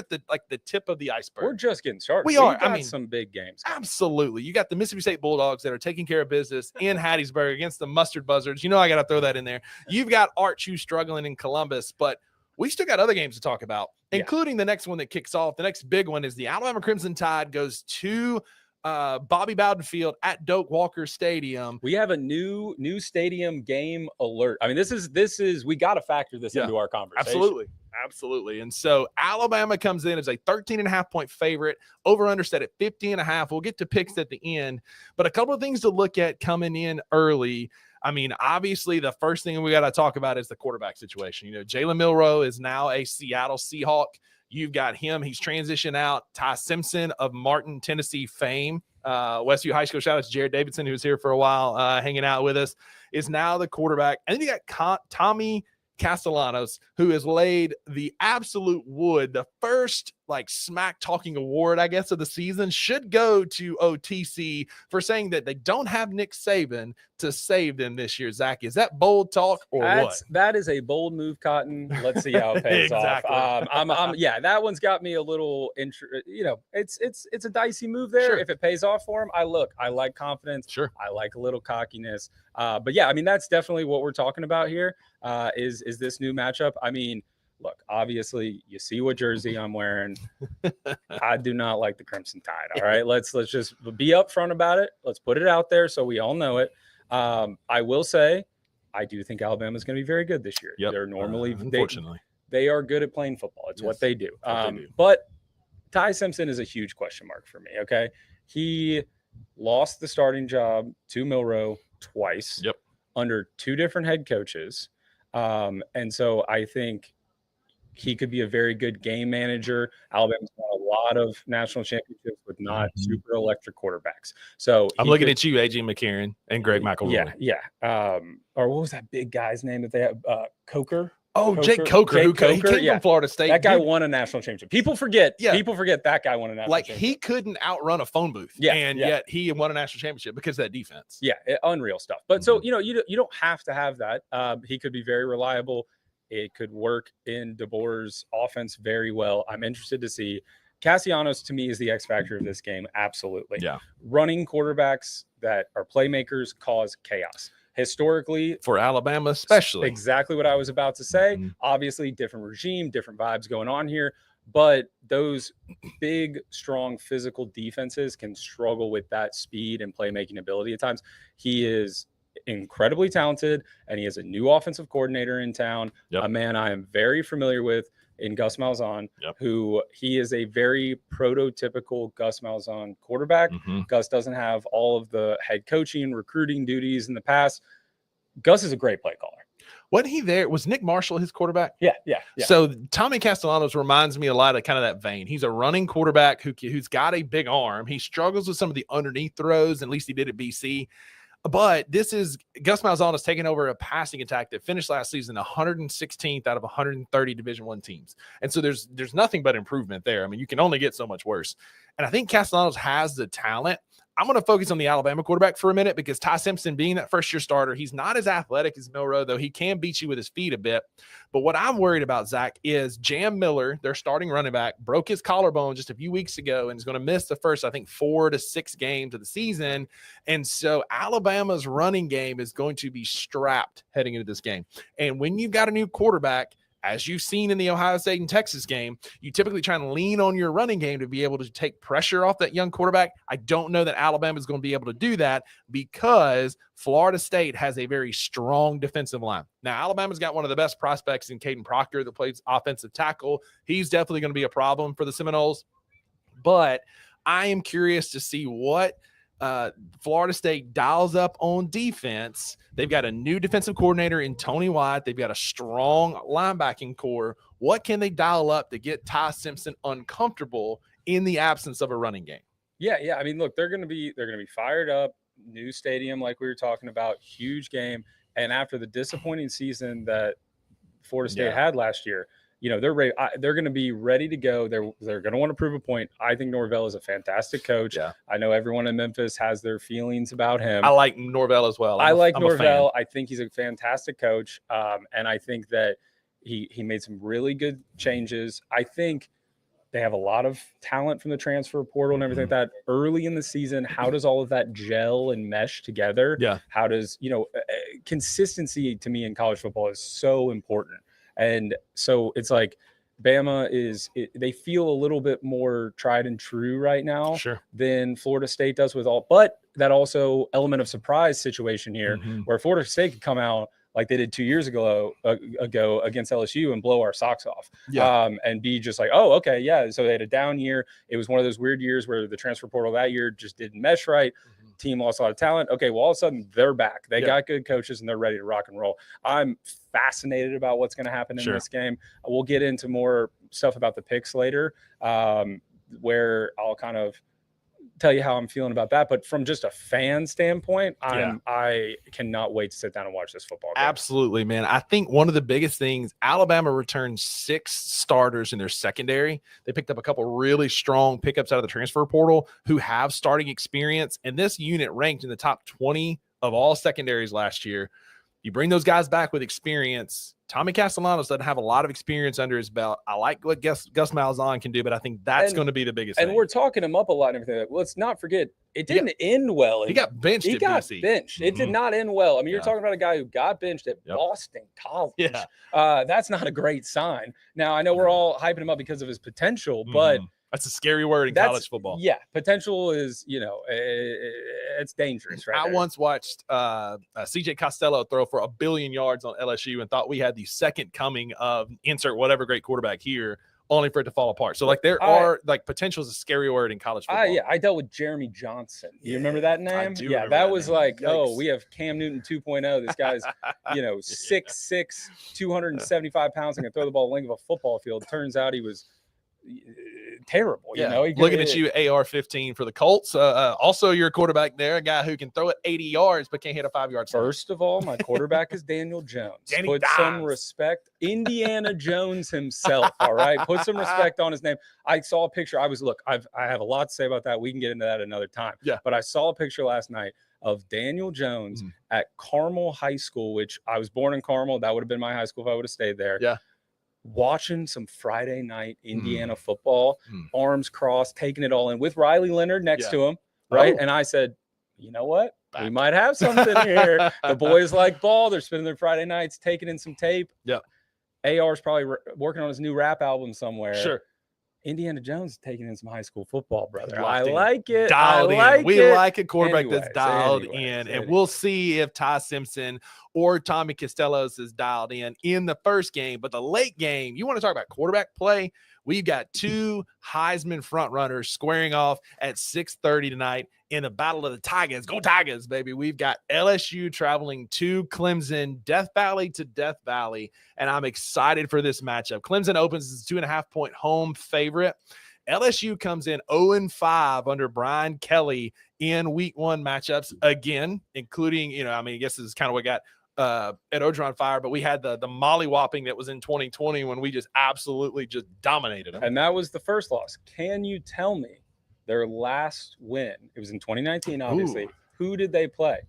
the tip of the iceberg. We're just getting started. We are. Got some big games. Absolutely. You got the Mississippi State Bulldogs that are taking care of business in Hattiesburg against the Mustard Buzzards. You know I got to throw that in there. You've got Arch who's struggling in Columbus, but we still got other games to talk about, including the next one that kicks off. The next big one is the Alabama Crimson Tide goes to Bobby Bowden Field at Doak Walker Stadium. We have a new stadium game alert. I mean, this is we got to factor this into our conversation. Absolutely. And so Alabama comes in as a 13.5-point favorite, over under set at 50.5. We'll get to picks at the end, but a couple of things to look at coming in early. I mean, obviously, the first thing we got to talk about is the quarterback situation. You know, Jalen Milroe is now a Seattle Seahawk. You've got him. He's transitioned out. Ty Simpson of Martin, Tennessee fame, Westview High School. Shout out to Jared Davidson, who was here for a while hanging out with us, is now the quarterback. And then you got Tommy Castellanos, who has laid the absolute wood. The first smack talking award, I guess, of the season should go to OTC for saying that they don't have Nick Saban to save them this year. Zach, is that bold talk or what? That is a bold move, Cotton. Let's see how it pays off. That one's got me a little it's a dicey move there. Sure. If it pays off for him, I like confidence. Sure. I like a little cockiness. But yeah, I mean, that's definitely what we're talking about here. Is this new matchup? I mean, look, obviously you see what jersey I'm wearing. I do not like the Crimson Tide. All right. Let's just be upfront about it. Let's put it out there so we all know it. I will say, I do think Alabama is going to be very good this year. Yep. They're normally, unfortunately, they are good at playing football. It's what they do. But Ty Simpson is a huge question mark for me. Okay. He lost the starting job to Milroe twice under two different head coaches. And so I think he could be a very good game manager. Alabama's won a lot of national championships with not super electric quarterbacks. So I'm looking at you, A.J. McCarron and Greg McElroy. Yeah. Or what was that big guy's name that they have? Coker. Oh, Jake Coker. He came from Florida State. That guy won a national championship. People forget. People forget that guy won a national championship. He couldn't outrun a phone booth. Yet he won a national championship because of that defense. Yeah, unreal stuff. But so, you don't have to have that. He could be very reliable. It could work in DeBoer's offense very well. I'm interested to see. Castellanos, to me, is the X factor of this game. Absolutely. Yeah. Running quarterbacks that are playmakers cause chaos. Historically, for Alabama, especially. Exactly what I was about to say. Obviously, different regime, different vibes going on here. But those big, strong, physical defenses can struggle with that speed and playmaking ability at times. He is incredibly talented, and he has a new offensive coordinator in town, a man I am very familiar with in Gus Malzahn, who he is a very prototypical Gus Malzahn quarterback. Gus doesn't have all of the head coaching, recruiting duties in the past. Gus is a great play caller. Wasn't he there? Was Nick Marshall his quarterback? Yeah. So Tommy Castellanos reminds me a lot of kind of that vein. He's a running quarterback who's got a big arm. He struggles with some of the underneath throws. At least he did at BC. But this is Gus Malzahn has taken over a passing attack that finished last season 116th out of 130 Division I teams. And so there's nothing but improvement there. I mean, you can only get so much worse. And I think Castellanos has the talent. I'm going to focus on the Alabama quarterback for a minute because Ty Simpson being that first-year starter, he's not as athletic as Milroe, though he can beat you with his feet a bit. But what I'm worried about, Zach, is Jam Miller, their starting running back, broke his collarbone just a few weeks ago and is going to miss the first, 4 to 6 games of the season. And so Alabama's running game is going to be strapped heading into this game. And when you've got a new quarterback, as you've seen in the Ohio State and Texas game, you typically try and lean on your running game to be able to take pressure off that young quarterback. I don't know that Alabama is going to be able to do that because Florida State has a very strong defensive line. Now, Alabama's got one of the best prospects in Caden Proctor that plays offensive tackle. He's definitely going to be a problem for the Seminoles. But I am curious to see what Florida State dials up on defense. They've got a new defensive coordinator in Tony White. They've got a strong linebacking core. What can they dial up to get Ty Simpson uncomfortable in the absence of a running game? Yeah. I mean, look, they're gonna be fired up. New stadium, like we were talking about, huge game. And after the disappointing season that Florida State had last year, they're ready. They're going to be ready to go. They're going to want to prove a point. I think Norvell is a fantastic coach. Yeah. I know everyone in Memphis has their feelings about him. I like Norvell as well. I'm Norvell. I think he's a fantastic coach, and I think that he made some really good changes. I think they have a lot of talent from the transfer portal and everything like that early in the season. How does all of that gel and mesh together? Yeah. How does, consistency to me in college football is so important. And so it's like Bama they feel a little bit more tried and true right now than Florida State does but that also element of surprise situation here where Florida State could come out like they did 2 years ago against LSU and blow our socks off. And be just like, oh, okay, yeah. So they had a down year. It was one of those weird years where the transfer portal that year just didn't mesh right. Team lost a lot of talent. Okay, well, all of a sudden they're back. They got good coaches and they're ready to rock and roll. I'm fascinated about what's going to happen in this game. We'll get into more stuff about the picks later, where I'll kind of tell you how I'm feeling about that. But from just a fan standpoint, I cannot wait to sit down and watch this football game. Absolutely, man. I think one of the biggest things, Alabama returned 6 starters in their secondary. They picked up a couple really strong pickups out of the transfer portal who have starting experience. And this unit ranked in the top 20 of all secondaries last year. You bring those guys back with experience. Tommy Castellanos doesn't have a lot of experience under his belt. I like what Gus Malzahn can do, but I think that's going to be the biggest thing. And we're talking him up a lot and everything. Let's not forget, it didn't end well. He got benched at BC. It did not end well. I mean, you're talking about a guy who got benched at Boston College. That's not a great sign. Now, I know we're all hyping him up because of his potential, but that's a scary word in college football. Yeah, potential is, it's dangerous, right? I once watched CJ Costello throw for 1 billion yards on LSU and thought we had the second coming of insert whatever great quarterback here, only for it to fall apart. So, potential is a scary word in college football. I dealt with Jeremy Johnson. You remember that name? I do remember that name. was like, Yikes. we have Cam Newton 2.0. This guy's, 6'6", 275 pounds, and can throw the ball the length of a football field. Turns out he was terrible. Looking at you, AR-15 for the Colts. Also, your quarterback there, a guy who can throw it 80 yards but can't hit a 5-yard slam. First of all, my quarterback is Daniel Jones. Put some respect. Indiana Jones himself. All right, put some respect on his name. I saw a picture. I have a lot to say about that. We can get into that another time. Yeah. But I saw a picture last night of Daniel Jones at Carmel High School, which I was born in Carmel. That would have been my high school if I would have stayed there. Yeah. Watching some Friday night Indiana football, arms crossed, taking it all in with Riley Leonard next to him, right? And I said, you know what? We might have something here. The boys like ball. They're spending their Friday nights taking in some tape. Yeah. AR's probably working on his new rap album somewhere. Sure. Indiana Jones is taking in some high school football, brother. Locked I in. like it. Dialed in. We like a quarterback that's dialed in. Anyways. And we'll see if Ty Simpson or Tommy Castellos is dialed in the first game. But the late game, you want to talk about quarterback play? We've got 2 Heisman front runners squaring off at 6:30 tonight in the Battle of the Tigers. Go Tigers, baby. We've got LSU traveling to Clemson, Death Valley to Death Valley, and I'm excited for this matchup. Clemson opens as a 2.5-point home favorite. LSU comes in 0-5 under Brian Kelly in week 1 matchups again, including, I guess this is kind of what got Ed Orgeron fired, but we had the mollywhopping that was in 2020 when we just absolutely just dominated them. And that was the first loss. Can you tell me their last win? It was in 2019, obviously. Who did they play?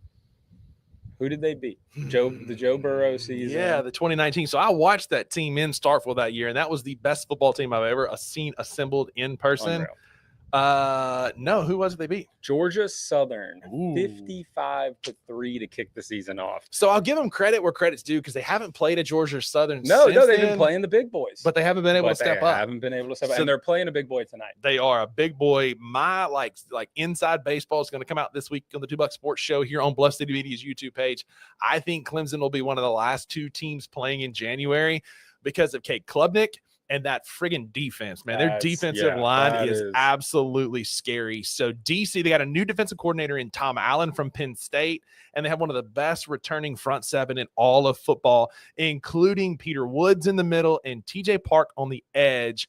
Who did they beat? The Joe Burrow season. Yeah, the 2019. So I watched that team in Starkville that year, and that was the best football team I've ever seen assembled in person. Unreal. No, who was it they beat? Georgia Southern, 55-3 to kick the season off. So I'll give them credit where credit's due because they haven't played a Georgia Southern. No, they've then, been playing the big boys, but they haven't been able to step up. Haven't been able to step up, and they're playing a big boy tonight. They are a big boy. My like inside baseball is going to come out this week on the 2 Buck Sports Show here on Bluff City Media's YouTube page. I think Clemson will be one of the last 2 teams playing in January because of Kate Klubnik And that friggin' defense, man, their That's- defensive yeah, line that is is- absolutely scary. So DC, they got a new defensive coordinator in Tom Allen from Penn State, and they have one of the best returning front seven in all of football, including Peter Woods in the middle and TJ Park on the edge.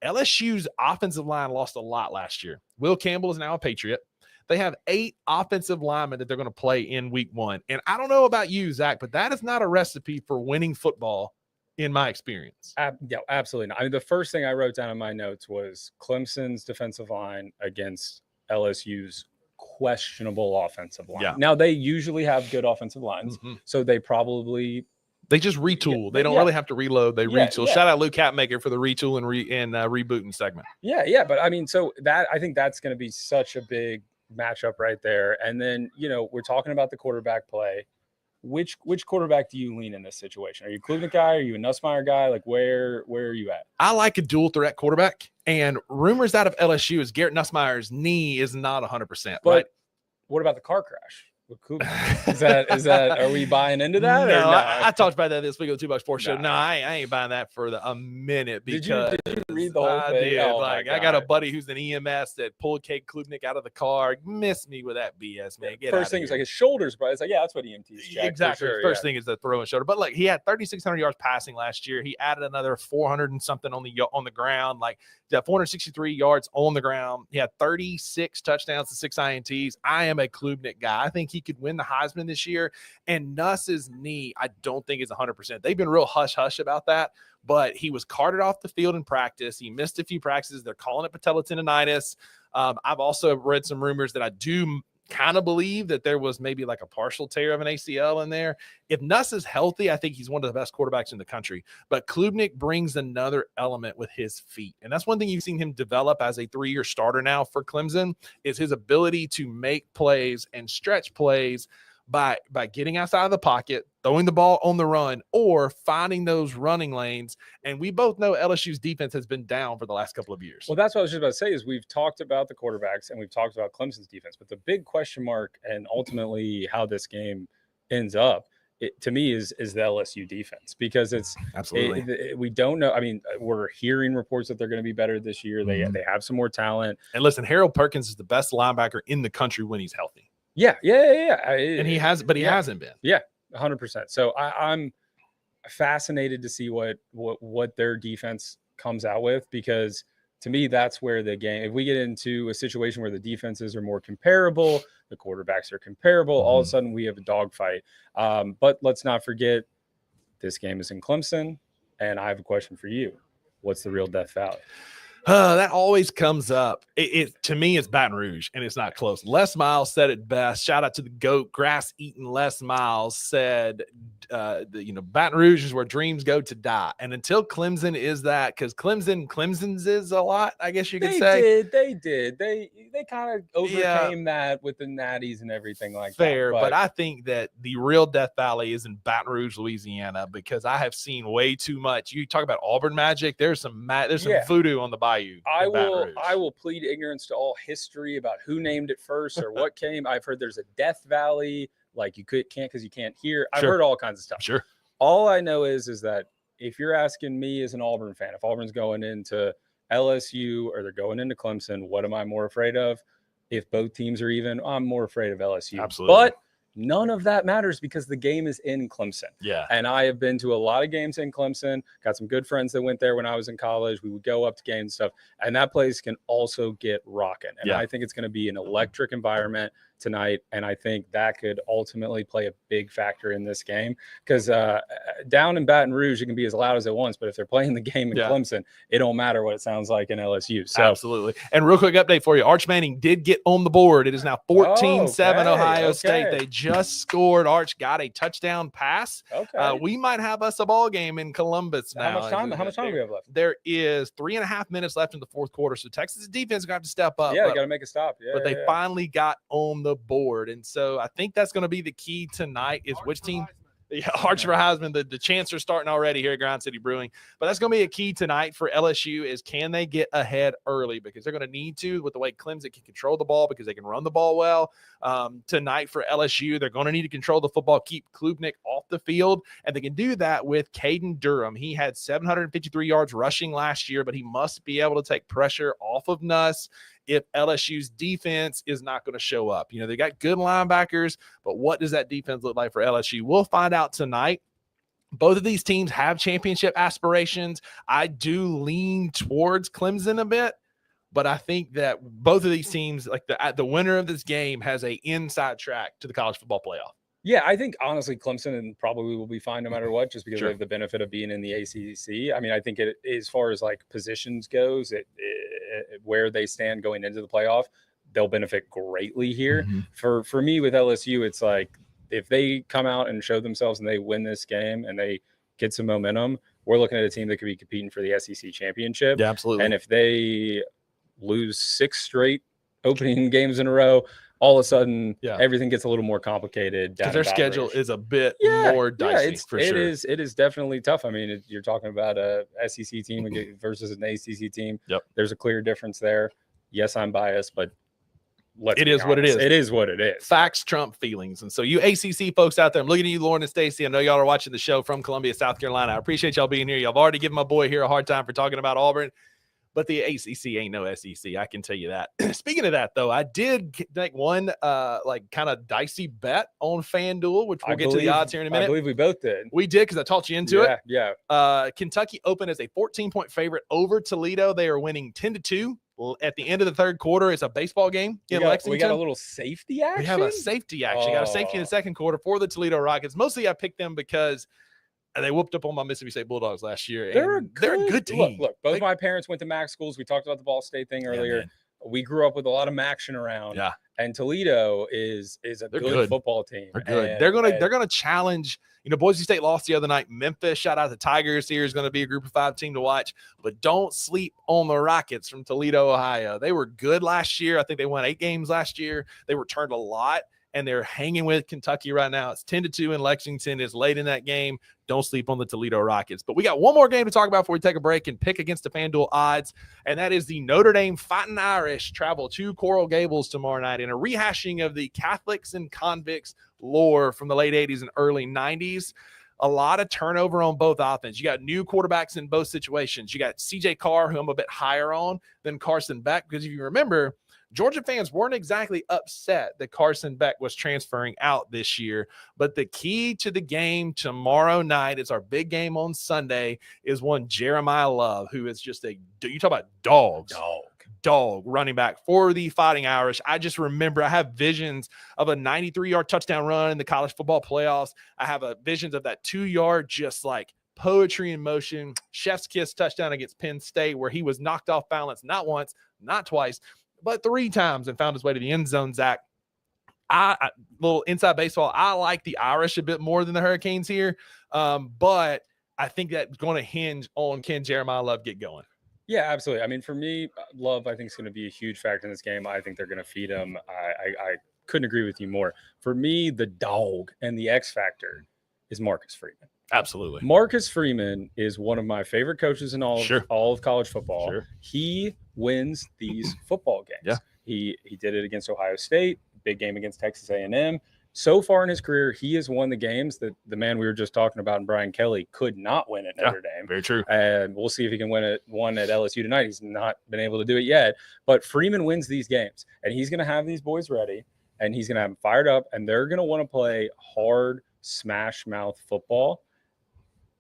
LSU's offensive line lost a lot last year. Will Campbell is now a Patriot. They have 8 offensive linemen that they're going to play in week 1. And I don't know about you, Zach, but that is not a recipe for winning football in my experience. Yeah, absolutely not. I mean, the first thing I wrote down in my notes was Clemson's defensive line against LSU's questionable offensive line. Yeah. Now, they usually have good offensive lines, so they probably They just retool. They don't really have to reload. They retool. Shout out Luke Hatmaker for the retool and rebooting segment. Yeah. But I mean, so that I think that's going to be such a big matchup right there. And then, we're talking about the quarterback play. Which quarterback do you lean in this situation? Are you a Klubnik guy? Are you a Nussmeier guy? Like where are you at? I like a dual threat quarterback, and rumors out of LSU is Garrett Nussmeier's knee is not 100%. But right? what about the car crash with Klubnik? Is that are we buying into that? No, or no? I talked about that this week on the 2 Bucks Sports Show. No. No, I ain't buying that for a minute because Did you read the whole thing? did. Oh, my I got a God. buddy who's an EMS that pulled Kate Klubnik out of the car. Miss me with that BS, man. Get First thing is like his shoulders, but it's like, yeah, that's what EMTs check. exactly. For sure, First thing is the throw and shoulder. But like he had 3,600 yards passing last year. He added another 400 and something on the ground. Like 463 yards on the ground. He had 36 touchdowns and 6 INTs. I am a Klubnik guy. I think he could win the Heisman this year. And Nuss's knee, I don't think is 100%. They've been real hush-hush about that, but he was carted off the field in practice. He missed a few practices. They're calling it patella tendonitis. I've also read some rumors that I do kind of believe that there was maybe like a partial tear of an ACL in there. If Nuss is healthy, I think he's one of the best quarterbacks in the country. But Klubnik brings another element with his feet. And that's one thing you've seen him develop as a 3-year starter now for Clemson is his ability to make plays and stretch plays by getting outside of the pocket, throwing the ball on the run, or finding those running lanes. And we both know LSU's defense has been down for the last couple of years. Well, that's what I was just about to say is we've talked about the quarterbacks and we've talked about Clemson's defense, but the big question mark and ultimately how this game ends up, to me, is the LSU defense because it's absolutely we don't know. I mean, we're hearing reports that they're going to be better this year. They have some more talent. And listen, Harold Perkins is the best linebacker in the country when he's healthy. Yeah. And he hasn't been. Yeah, 100%. So I'm fascinated to see what their defense comes out with because to me, that's where the game, if we get into a situation where the defenses are more comparable, the quarterbacks are comparable, all of a sudden we have a dogfight. But let's not forget this game is in Clemson. And I have a question for you. What's the real Death Valley? That always comes up. To me, it's Baton Rouge, and it's not close. Les Miles said it best. Shout out to the GOAT, grass-eating Les Miles said, Baton Rouge is where dreams go to die. And until Clemson is that, because Clemson's is a lot, I guess you could say. They did. They kind of overcame that with the natties and everything like Fair, that. but I think that the real Death Valley is in Baton Rouge, Louisiana, because I have seen way too much. You talk about Auburn magic. There's some voodoo on the bayou. I will plead ignorance to all history about who named it first or what came. I've heard there's a Death Valley, like you can't because you can't hear. I've heard all kinds of stuff. Sure. All I know is that if you're asking me as an Auburn fan, if Auburn's going into LSU or they're going into Clemson, what am I more afraid of? If both teams are even, I'm more afraid of LSU. Absolutely. But none of that matters because the game is in Clemson. Yeah. And I have been to a lot of games in Clemson. Got some good friends that went there when I was in college. We would go up to games and stuff. And that place can also get rocking. And I think it's going to be an electric environment tonight. And I think that could ultimately play a big factor in this game because down in Baton Rouge, it can be as loud as it wants. But if they're playing the game in Clemson, it don't matter what it sounds like in LSU. So absolutely. And real quick update for you. Arch Manning did get on the board. It is now 14-7 Ohio State. They just scored. Arch got a touchdown pass. Okay. We might have us a ball game in Columbus now. How much time do we have left? There is 3.5 minutes left in the fourth quarter. So Texas defense is going to have to step up. Yeah, they got to make a stop. But they finally got on the board. And so I think that's going to be the key tonight is which team. Yeah, Arch for Heisman, the chants are starting already here at Ground City Brewing. But that's going to be a key tonight for LSU is can they get ahead early, because they're going to need to with the way Clemson can control the ball because they can run the ball well. Tonight for LSU, they're going to need to control the football, keep Klubnik off the field, and they can do that with Caden Durham. He had 753 yards rushing last year, but he must be able to take pressure off of Nuss if LSU's defense is not going to show up. They got good linebackers, but what does that defense look like for LSU? We'll find out tonight. Both of these teams have championship aspirations. I do lean towards Clemson a bit, but I think that both of these teams, like the winner of this game, has an inside track to the college football playoff. Yeah, I think honestly Clemson probably will be fine no matter what, just because Sure. they have the benefit of being in the ACC. I mean, I think as far as like positions goes, where they stand going into the playoff, they'll benefit greatly here. Mm-hmm. For me with LSU, it's like if they come out and show themselves and they win this game and they get some momentum, we're looking at a team that could be competing for the SEC championship. Yeah, absolutely. And if they lose 6 straight opening games in a row, all of a sudden, everything gets a little more complicated. Because their schedule is a bit more dicey, for sure. It is definitely tough. I mean, you're talking about a SEC team versus an ACC team. Yep. There's a clear difference there. Yes, I'm biased, but it is what it is. It is what it is. Facts trump feelings. And so you ACC folks out there, I'm looking at you, Lauren and Stacy. I know y'all are watching the show from Columbia, South Carolina. I appreciate y'all being here. Y'all have already given my boy here a hard time for talking about Auburn. But the ACC ain't no SEC. I can tell you that. Speaking of that, though, I did make one kind of dicey bet on Fanduel, which we'll get to the odds here in a minute. I believe we both did. We did because I talked you into it. Yeah. Kentucky opened as a 14-point favorite over Toledo. They are winning 10-2 at the end of the third quarter. It's a baseball game in Lexington. We got a little safety action. We have a safety action. Got a safety in the second quarter for the Toledo Rockets. Mostly I picked them because they whooped up on my Mississippi State Bulldogs last year. They're a good team. Look, both my parents went to MAC schools. We talked about the Ball State thing earlier. We grew up with a lot of action around. Yeah. And Toledo is a good football team. They're good. They're gonna challenge. Boise State lost the other night. Memphis, shout out to Tigers here, is going to be a group of 5 team to watch. But don't sleep on the Rockets from Toledo, Ohio. They were good last year. I think they won 8 games last year. They returned a lot, and they're hanging with Kentucky right now. It's 10-2 in Lexington. It's late in that game. Don't sleep on the Toledo Rockets. But we got one more game to talk about before we take a break and pick against the FanDuel odds, and that is the Notre Dame Fighting Irish travel to Coral Gables tomorrow night in a rehashing of the Catholics and convicts lore from the late 80s and early 90s. A lot of turnover on both offense. You got new quarterbacks in both situations. You got CJ Carr, who I'm a bit higher on than Carson Beck, because if you remember, Georgia fans weren't exactly upset that Carson Beck was transferring out this year, but the key to the game tomorrow night, it's our big game on Sunday, is one Jeremiah Love, who is just you talk about dog running back for the Fighting Irish. I just remember I have visions of a 93-yard touchdown run in the college football playoffs. I have visions of that 2-yard just like poetry in motion, chef's kiss touchdown against Penn State, where he was knocked off balance not once, not twice, but 3 times and found his way to the end zone. Zach, I little inside baseball, I like the Irish a bit more than the Hurricanes here, but I think that's going to hinge on can Jeremiah Love get going. Yeah, absolutely. I mean, for me, Love, I think, is going to be a huge factor in this game. I think they're going to feed him. I couldn't agree with you more. For me, the dog and the X factor is Marcus Freeman. Absolutely. Marcus Freeman is one of my favorite coaches in all of college football. Sure. He wins these football games. Yeah. He did it against Ohio State, big game against Texas A&M. So far in his career, he has won the games that the man we were just talking about, Brian Kelly, could not win at Notre Dame. Very true. And we'll see if he can win one at LSU tonight. He's not been able to do it yet. But Freeman wins these games, and he's going to have these boys ready, and he's going to have them fired up, and they're going to want to play hard, smash-mouth football.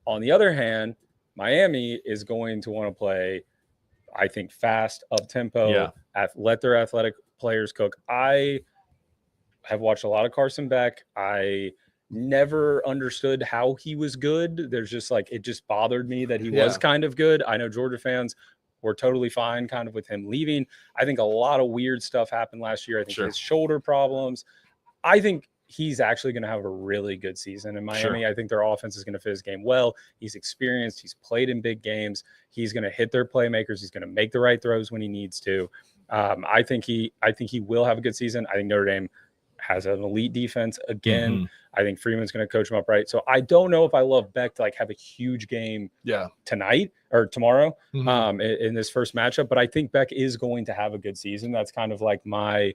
On the other hand, Miami is going to want to play, I think, fast, up-tempo, let their athletic players cook. I have watched a lot of Carson Beck. I never understood how he was good. There's just it just bothered me that he was kind of good. I know Georgia fans were totally fine kind of with him leaving. I think a lot of weird stuff happened last year. I think his shoulder problems. I think he's actually going to have a really good season in Miami. I think their offense is going to fit his game well. He's experienced. He's played in big games. He's going to hit their playmakers. He's going to make the right throws when he needs to. I think he will have a good season. I think Notre Dame has an elite defense. Again, I think Freeman's going to coach him up right. So I don't know if I love Beck to like have a huge game tonight or tomorrow in this first matchup, but I think Beck is going to have a good season. That's kind of like my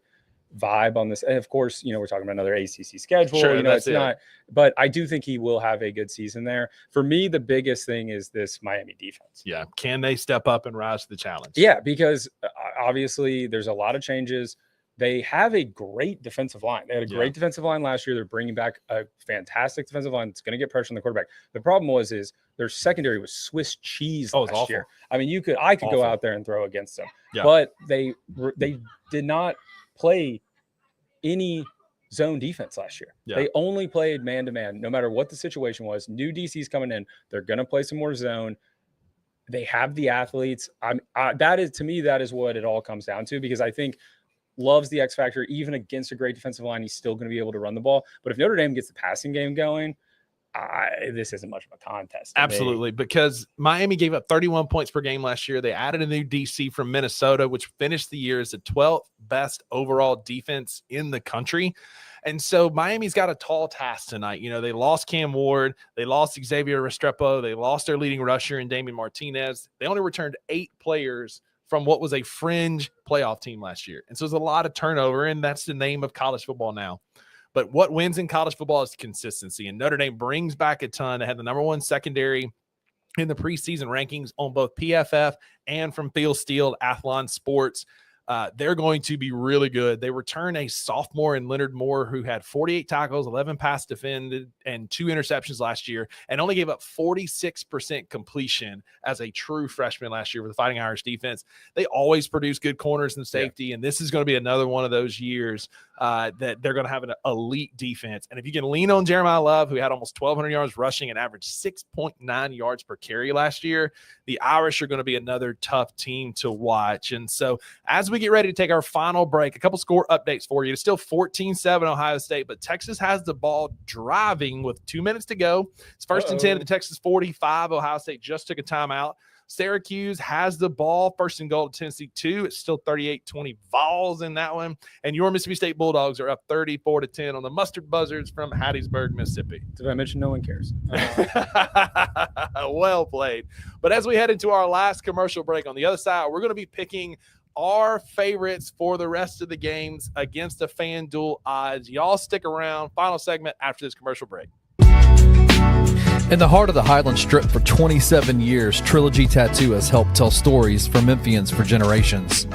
vibe on this. And of course, you know, we're talking about another ACC schedule. Sure, you know, it's not, but I do think he will have a good season there. For me, the biggest thing is this Miami defense. Yeah. Can they step up and rise to the challenge? Yeah, because obviously there's a lot of changes. They have a great defensive line. They had a great defensive line last year. They're bringing back a fantastic defensive line that's going to get pressure on the quarterback. The problem is their secondary was Swiss cheese last year. I mean, I could go out there and throw against them, but they did not play any zone defense last year. They only played man-to-man, no matter what the situation was. New DC's coming in. They're going to play some more zone. They have the athletes. That is what it all comes down to, because I think Love's the X factor. Even against a great defensive line, he's still going to be able to run the ball. But if Notre Dame gets the passing game going, this isn't much of a contest. Absolutely, because Miami gave up 31 points per game last year. They added a new DC from Minnesota, which finished the year as the 12th best overall defense in the country. And so Miami's got a tall task tonight. You know, they lost Cam Ward. They lost Xavier Restrepo. They lost their leading rusher in Damian Martinez. They only returned 8 players from what was a fringe playoff team last year. And so there's a lot of turnover, and that's the name of college football now. But what wins in college football is consistency, and Notre Dame brings back a ton. They had the number 1 secondary in the preseason rankings on both PFF and from Field Steel, Athlon Sports. They're going to be really good. They return a sophomore in Leonard Moore, who had 48 tackles, 11 pass defended, and 2 interceptions last year, and only gave up 46% completion as a true freshman last year with the Fighting Irish defense. They always produce good corners and safety, and this is going to be another one of those years that they're going to have an elite defense. And if you can lean on Jeremiah Love, who had almost 1,200 yards rushing and averaged 6.9 yards per carry last year, the Irish are going to be another tough team to watch. And so as we get ready to take our final break, a couple score updates for you. It's still 14-7 Ohio State, but Texas has the ball driving with 2 minutes to go. It's first and 10 at the Texas 45. Ohio State just took a timeout. Syracuse has the ball, first and goal to Tennessee 2. It's still 38-20 Vols in that one. And your Mississippi State Bulldogs are up 34-10 on the Mustard Buzzards from Hattiesburg, Mississippi. Did I mention no one cares? Well played. But as we head into our last commercial break, on the other side, we're going to be picking our favorites for the rest of the games against the FanDuel odds. Y'all stick around. Final segment after this commercial break. In the heart of the Highland Strip for 27 years, Trilogy Tattoo has helped tell stories for Memphians for generations.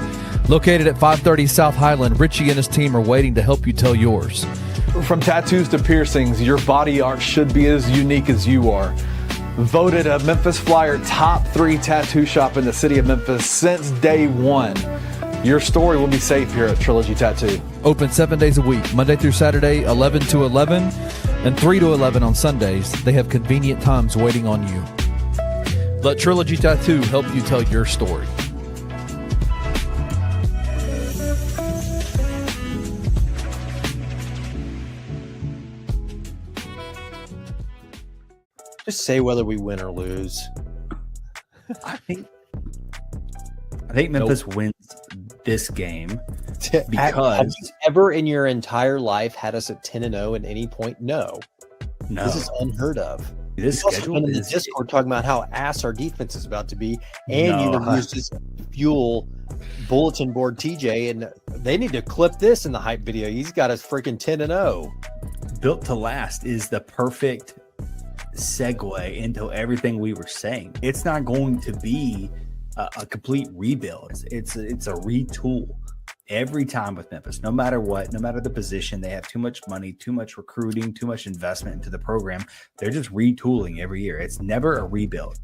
Located at 530 South Highland, Richie and his team are waiting to help you tell yours. From tattoos to piercings, your body art should be as unique as you are. Voted a Memphis Flyer top 3 tattoo shop in the city of Memphis since day one. Your story will be safe here at Trilogy Tattoo. Open 7 days a week, Monday through Saturday, 11 to 11, and 3 to 11 on Sundays. They have convenient times waiting on you. Let Trilogy Tattoo help you tell your story. Just say whether we win or lose. I think Memphis wins this game Have because you ever in your entire life had us at 10-0 at any point? No. This is unheard of. This Also schedule been in the is Discord talking about how ass our defense is about to be, and you were used to fuel bulletin board TJ, and they need to clip this in the hype video. He's got us freaking 10-0. built to last is the perfect segue into everything we were saying. It's not going to be a complete rebuild. It's a retool every time with Memphis, no matter what, no matter the position. They have too much money, too much recruiting, too much investment into the program. They're just retooling every year. It's never a rebuild.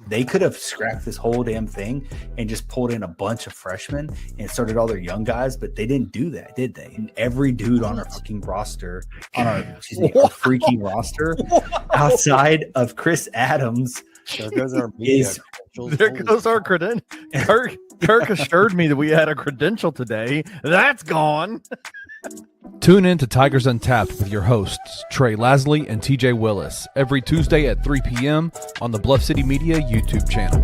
They could have scrapped this whole damn thing and just pulled in a bunch of freshmen and started all their young guys, but they didn't do that, did they? And every dude on our fucking roster, on our freaking roster, outside of Chris Adams, There goes our media credentials. There goes our credential. Kirk assured me that we had a credential today. That's gone. Tune in to Tigers Untapped with your hosts, Trey Lasley and TJ Willis, every Tuesday at 3 p.m. on the Bluff City Media YouTube channel.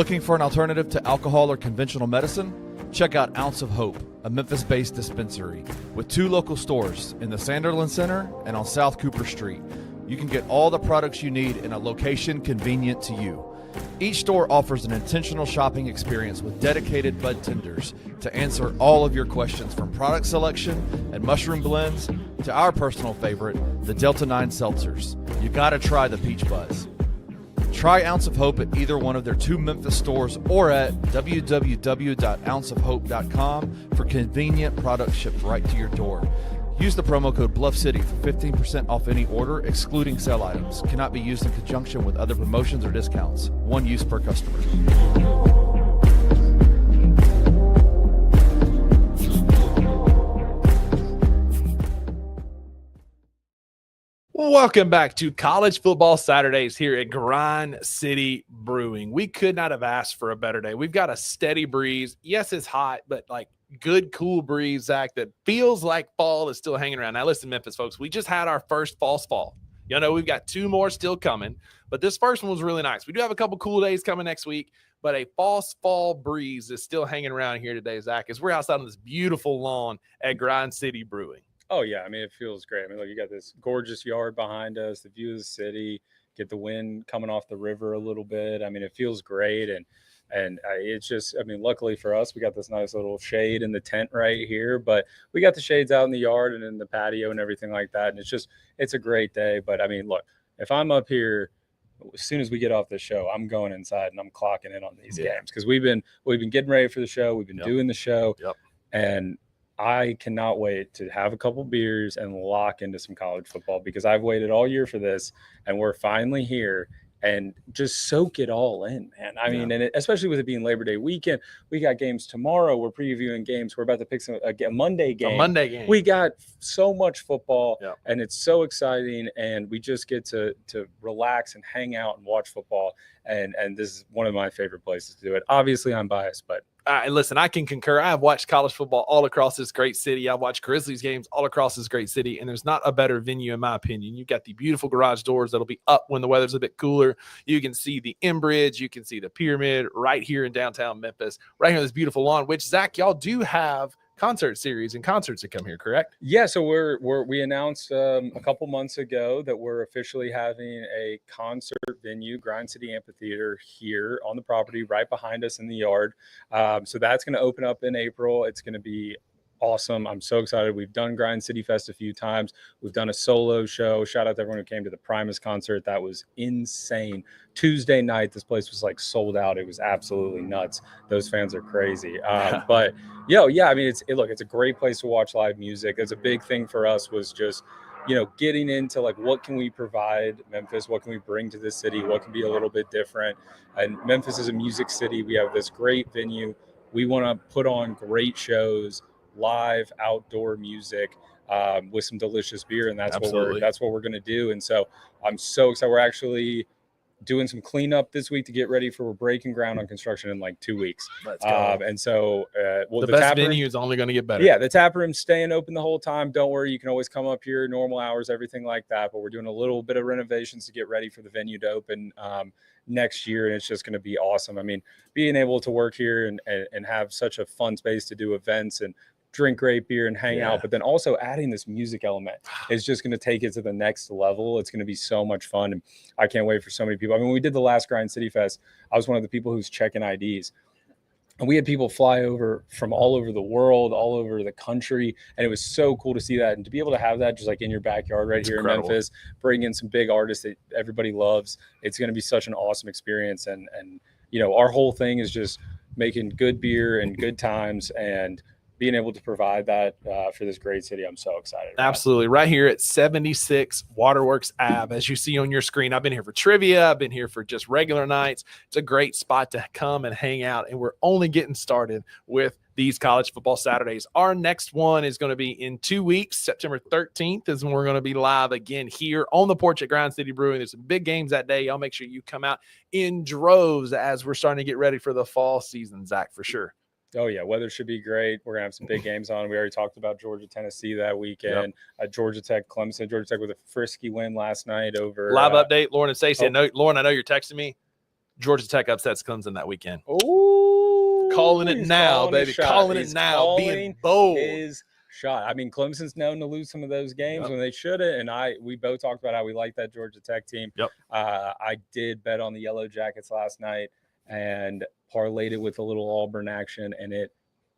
Looking for an alternative to alcohol or conventional medicine? Check out Ounce of Hope, a Memphis-based dispensary with 2 local stores in the Sanderlin Center and on South Cooper Street. You can get all the products you need in a location convenient to you. Each store offers an intentional shopping experience with dedicated bud tenders to answer all of your questions, from product selection and mushroom blends to our personal favorite, the Delta 9 seltzers. You gotta try the Peach Buzz. Try Ounce of Hope at either one of their 2 Memphis stores or at www.ounceofhope.com for convenient products shipped right to your door. Use the promo code BluffCity for 15% off any order, excluding sale items. Cannot be used in conjunction with other promotions or discounts. One use per customer. Welcome back to College Football Saturdays here at Grind City Brewing. We could not have asked for a better day. We've got a steady breeze. Yes, it's hot, but like good, cool breeze, Zach, that feels like fall is still hanging around. Now, listen, Memphis folks, we just had our first false fall. You know, we've got 2 more still coming, but this first one was really nice. We do have a couple cool days coming next week, but a false fall breeze is still hanging around here today, Zach, as we're outside on this beautiful lawn at Grind City Brewing. Oh, yeah. I mean, it feels great. I mean, look, you got this gorgeous yard behind us, the view of the city, get the wind coming off the river a little bit. I mean, it feels great. And it's just, I mean, luckily for us, we got this nice little shade in the tent right here, but we got the shades out in the yard and in the patio and everything like that. And it's a great day. But I mean, look, if I'm up here, as soon as we get off the show, I'm going inside and I'm clocking in on these games, because we've been getting ready for the show. We've been doing the show, and I cannot wait to have a couple beers and lock into some college football, because I've waited all year for this, and we're finally here. And just soak it all in, man. I mean, and especially with it being Labor Day weekend, we got games tomorrow. We're previewing games. We're about to pick a Monday game. We got so much football, and it's so exciting. And we just get to relax and hang out and watch football. And this is one of my favorite places to do it. Obviously, I'm biased, but listen, I can concur. I have watched college football all across this great city. I've watched Grizzlies games all across this great city, and there's not a better venue, in my opinion. You've got the beautiful garage doors that'll be up when the weather's a bit cooler. You can see the M Bridge. You can see the pyramid right here in downtown Memphis, right here on this beautiful lawn, which, Zach, y'all do have concert series and concerts that come here, correct? Yeah, so we announced a couple months ago that we're officially having a concert venue, Grind City Amphitheater, here on the property right behind us in the yard. So that's going to open up in April. It's going to be awesome. I'm so excited. We've done Grind City Fest a few times. We've done a solo show. Shout out to everyone who came to the Primus concert. That was insane. Tuesday night, this place was like sold out. It was absolutely nuts. Those fans are crazy. But yeah, I mean, it's a great place to watch live music. It's a big thing for us, was just, getting into like, what can we provide Memphis? What can we bring to this city? What can be a little bit different? And Memphis is a music city. We have this great venue. We want to put on great shows, live outdoor music, with some delicious beer, and that's what we're going to do. And so I'm so excited. We're actually doing some cleanup this week to get ready for, we're breaking ground on construction in like 2 weeks. Let's go. And so the best venue is only going to get better. Yeah, the tap room's staying open the whole time. Don't worry, you can always come up here, normal hours, everything like that. But we're doing a little bit of renovations to get ready for the venue to open next year, and it's just going to be awesome. I mean, being able to work here and have such a fun space to do events and drink great beer and hang out, but then also adding this music element is just going to take it to the next level. It's going to be so much fun, and I can't wait for so many people. I mean, when we did the last Grind City Fest, I was one of the people who's checking IDs, and we had people fly over from all over the world, all over the country, and it was so cool to see that, and to be able to have that just like in your backyard right here in Memphis, bring in some big artists that everybody loves. It's going to be such an awesome experience, and our whole thing is just making good beer and good times, and being able to provide that for this great city. I'm so excited about. Absolutely. Right here at 76 Waterworks Ave, as you see on your screen. I've been here for trivia. I've been here for just regular nights. It's a great spot to come and hang out, and we're only getting started with these college football Saturdays. Our next one is going to be in 2 weeks. September 13th is when we're going to be live again here on the porch at Grind City Brewing. There's some big games that day. Y'all make sure you come out in droves as we're starting to get ready for the fall season, Zach, for sure. Oh, yeah. Weather should be great. We're going to have some big games on. We already talked about Georgia, Tennessee that weekend. Georgia Tech, Clemson. Georgia Tech with a frisky win last night over. Live update, Lauren and Stacey. Lauren, I know you're texting me. Georgia Tech upsets Clemson that weekend. Oh, Calling it now, baby. Calling it now. Being bold. His shot. I mean, Clemson's known to lose some of those games when they shouldn't. And we both talked about how we like that Georgia Tech team. Yep. I did bet on the Yellow Jackets last night and parlayed it with a little Auburn action, and it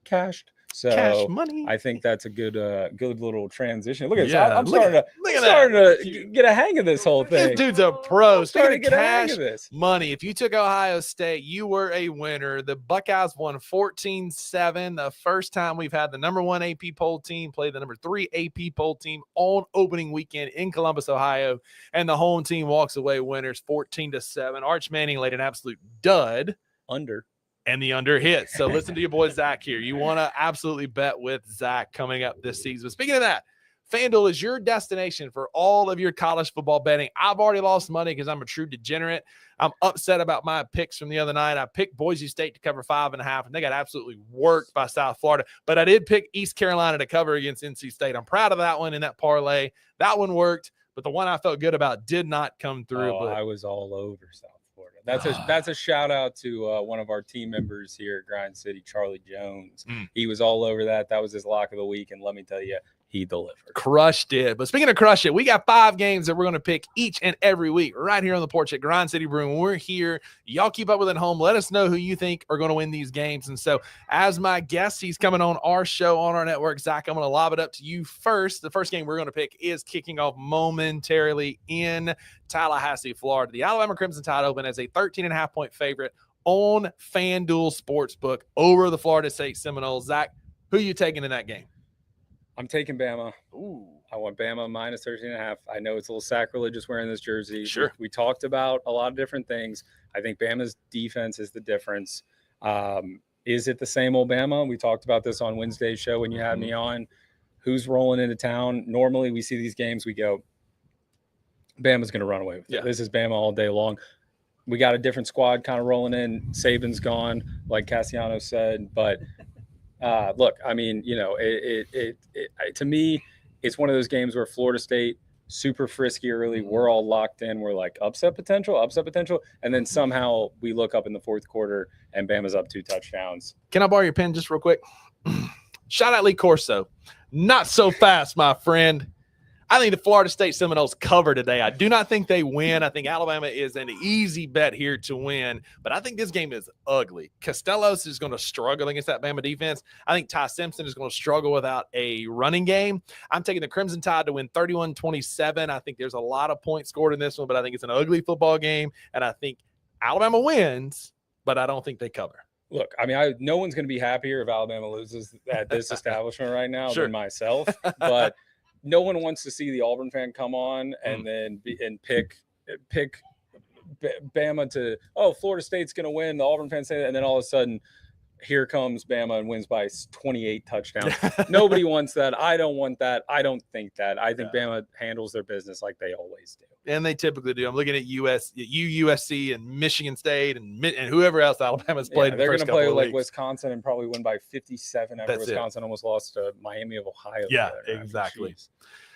cashed. So Cash money. I think that's a good little transition. Look at this. Yeah, I'm look starting to get a hang of this whole thing. This dude's a pro. Starting Speaking to of get a hang cash of this. money, if you took Ohio State, you were a winner. The Buckeyes won 14-7. The first time we've had the number 1 AP poll team play the number 3 AP poll team on opening weekend in Columbus, Ohio. And the home team walks away winners 14-7. Arch Manning laid an absolute dud. Under. And the under hit. So listen to your boy Zach here. You want to absolutely bet with Zach coming up this season. Speaking of that, FanDuel is your destination for all of your college football betting. I've already lost money because I'm a true degenerate. I'm upset about my picks from the other night. I picked Boise State to cover 5.5, and they got absolutely worked by South Florida. But I did pick East Carolina to cover against NC State. I'm proud of that one in that parlay. That one worked, but the one I felt good about did not come through. Oh, but I was all over South Florida. That's a shout out to one of our team members here at Grind City, Charlie Jones. He was all over that. That was his lock of the week, and let me tell you, he delivered. Crushed it. But speaking of crush it, we got 5 games that we're going to pick each and every week right here on the porch at Grind City Brewing. When we're here, y'all keep up with it at home. Let us know who you think are going to win these games. And so as my guest, he's coming on our show on our network. Zach, I'm going to lob it up to you first. The first game we're going to pick is kicking off momentarily in Tallahassee, Florida. The Alabama Crimson Tide open as a 13.5-point favorite on FanDuel Sportsbook over the Florida State Seminoles. Zach, who are you taking in that game? I'm taking Bama. Ooh. I want Bama minus 13.5. I know it's a little sacrilegious wearing this jersey. Sure. We talked about a lot of different things. I think Bama's defense is the difference. Is it the same old Bama? We talked about this on Wednesday's show when you had me on. Who's rolling into town? Normally we see these games, we go, Bama's going to run away with it. This is Bama all day long. We got a different squad kind of rolling in. Saban's gone, like Cassiano said. But look, I mean, you know, to me, it's one of those games where Florida State, super frisky early. We're all locked in. We're like upset potential. And then somehow we look up in the fourth quarter and Bama's up 2 touchdowns. Can I borrow your pen just real quick? Shout out Lee Corso. Not so fast, my friend. I think the Florida State Seminoles cover today. I do not think they win. I think Alabama is an easy bet here to win, but I think this game is ugly. Costellos is going to struggle against that Bama defense. I think Ty Simpson is going to struggle without a running game. I'm taking the Crimson Tide to win 31-27. I think there's a lot of points scored in this one, but I think it's an ugly football game, and I think Alabama wins, but I don't think they cover. Look, I mean, no one's going to be happier if Alabama loses at this establishment right now than myself, but no one wants to see the Auburn fan come on and then pick Bama to, Florida State's going to win. The Auburn fans say that, and then all of a sudden, here comes Bama and wins by 28 touchdowns. Nobody wants that. I don't want that. I don't think that. I think Bama handles their business like they always do. And they typically do. I'm looking at USC and Michigan State and whoever else Alabama's played. They're going to play like Wisconsin and probably win by 57 after Wisconsin almost lost to Miami of Ohio. Yeah, exactly.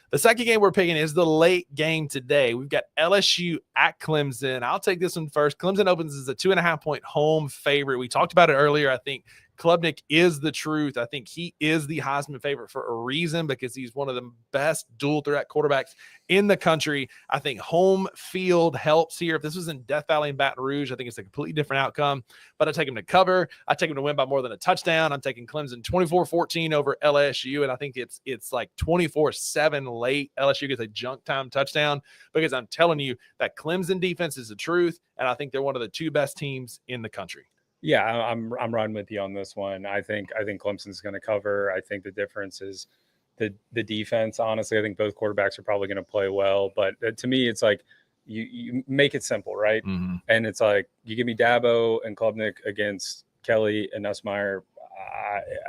The second game we're picking is the late game today. We've got LSU at Clemson. I'll take this one first. Clemson opens as a 2.5-point home favorite. We talked about it earlier. I think Klubnik is the truth. I think he is the Heisman favorite for a reason because he's one of the best dual threat quarterbacks in the country. I think home field helps here. If this was in Death Valley and Baton Rouge, I think it's a completely different outcome. But I take him to cover. I take him to win by more than a touchdown. I'm taking Clemson 24-14 over LSU, and I think it's like 24-7 late. LSU gets a junk time touchdown because I'm telling you that Clemson defense is the truth, and I think they're one of the 2 best teams in the country. Yeah, I'm riding with you on this one. I think Clemson's going to cover. I think the difference is the defense. Honestly, I think both quarterbacks are probably going to play well. But to me, it's like you make it simple, right? Mm-hmm. And it's like you give me Dabo and Klubnik against Kelly and Nussmeier.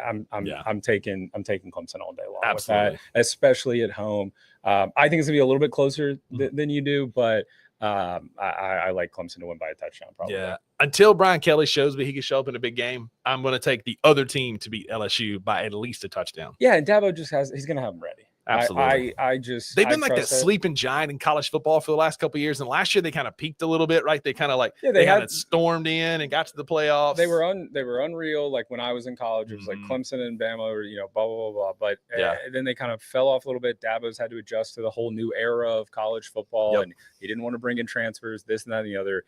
I'm taking Clemson all day long. Absolutely. With that, especially at home. I think it's going to be a little bit closer than you do, but I like Clemson to win by a touchdown probably. Yeah. Until Brian Kelly shows me he can show up in a big game, I'm going to take the other team to beat LSU by at least a touchdown. Yeah, and Dabo he's going to have them ready. Absolutely. They've been like that sleeping giant in college football for the last couple of years. And last year they kind of peaked a little bit, right? They kind of like they kind of stormed in and got to the playoffs. They were unreal. Like when I was in college, it was like Clemson and Bama, or blah blah blah blah. But then they kind of fell off a little bit. Dabo's had to adjust to the whole new era of college football, and he didn't want to bring in transfers, this and that and the other.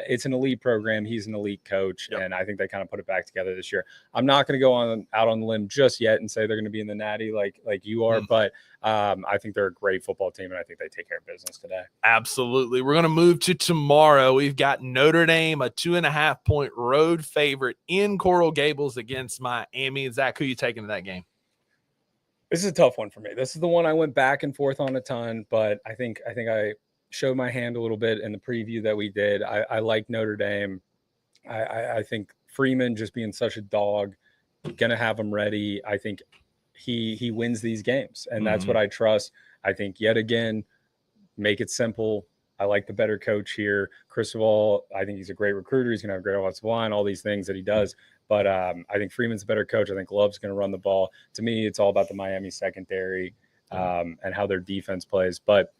It's an elite program. He's an elite coach, and I think they kind of put it back together this year. I'm not going to go out on the limb just yet and say they're going to be in the Natty like you are, but I think they're a great football team, and I think they take care of business today. Absolutely. We're going to move to tomorrow. We've got Notre Dame, a 2.5-point road favorite in Coral Gables against Miami. Zach, who are you taking to that game? This is a tough one for me. This is the one I went back and forth on a ton, but I think I showed my hand a little bit in the preview that we did. I like Notre Dame. I think Freeman, just being such a dog, gonna have him ready. I think he wins these games, and that's what I trust. I think yet again, make it simple. I like the better coach here. Cristobal, I think he's a great recruiter. He's gonna have a great offensive line, all these things that he does. But I think Freeman's a better coach. I think Love's gonna run the ball. To me, it's all about the Miami secondary and how their defense plays. But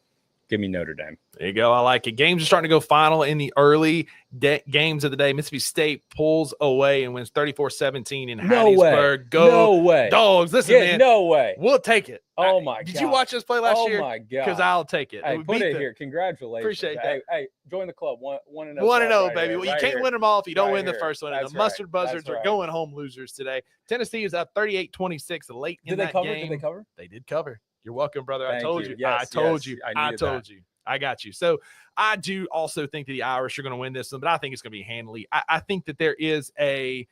give me Notre Dame. There you go. I like it. Games are starting to go final in the early games of the day. Mississippi State pulls away and wins 34-17 in Hattiesburg. No way. Dogs. Listen, man. No way. We'll take it. Oh, my God. Did you watch us play last year? Oh, my God. Because I'll take it. Hey, put it here. Congratulations. Appreciate that. Hey, join the club. 1-0. 1-0, baby. Well, you can't win them all if you don't win the first one. And the Mustard Buzzards are going home losers today. Tennessee is up 38-26 late in that game. Did they cover? They did cover. You're welcome, brother. I told you. Yes, I told you. I told you. I got you. So I do also think that the Irish are going to win this one, but I think it's going to be handily. I think that there is an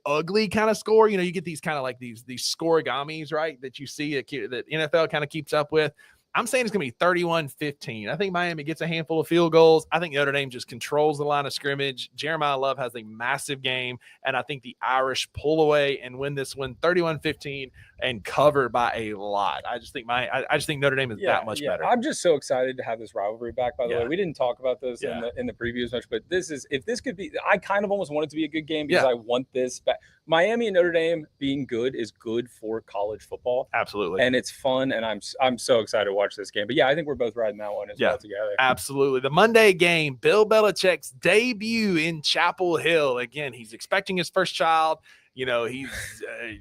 ugly kind of score. You get these kind of like these scorigamis, right? That you see that NFL kind of keeps up with. I'm saying it's going to be 31-15. I think Miami gets a handful of field goals. I think Notre Dame just controls the line of scrimmage. Jeremiah Love has a massive game, and I think the Irish pull away and win this one 31-15 and cover by a lot. I just think Notre Dame is that much better. I'm just so excited to have this rivalry back, by the way. We didn't talk about this in the preview as much, but if this could be, I kind of almost want it to be a good game because I want this back. Miami and Notre Dame being good is good for college football. Absolutely. And it's fun, and I'm so excited to watch this game. But I think we're both riding that one as well together. Absolutely. The Monday game, Bill Belichick's debut in Chapel Hill. Again, he's expecting his first child. He's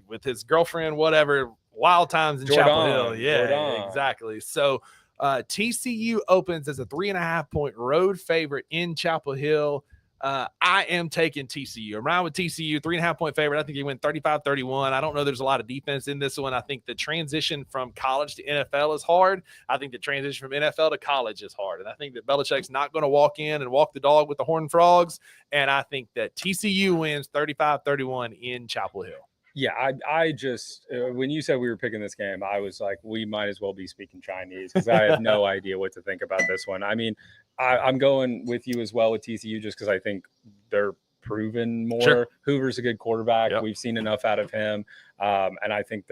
with his girlfriend, whatever, wild times in Chapel Hill. Yeah, exactly. So TCU opens as a 3.5-point road favorite in Chapel Hill. I am taking TCU. I'm riding with TCU, 3.5-point favorite. I think they win 35-31. I don't know there's a lot of defense in this one. I think the transition from college to NFL is hard. I think the transition from NFL to college is hard. And I think that Belichick's not going to walk in and walk the dog with the Horned Frogs. And I think that TCU wins 35-31 in Chapel Hill. Yeah, I just when you said we were picking this game, I was like, we might as well be speaking Chinese because I have no idea what to think about this one. I mean, I'm going with you as well with TCU just because I think they're proven more. Sure. Hoover's a good quarterback. Yep. We've seen enough out of him, and I think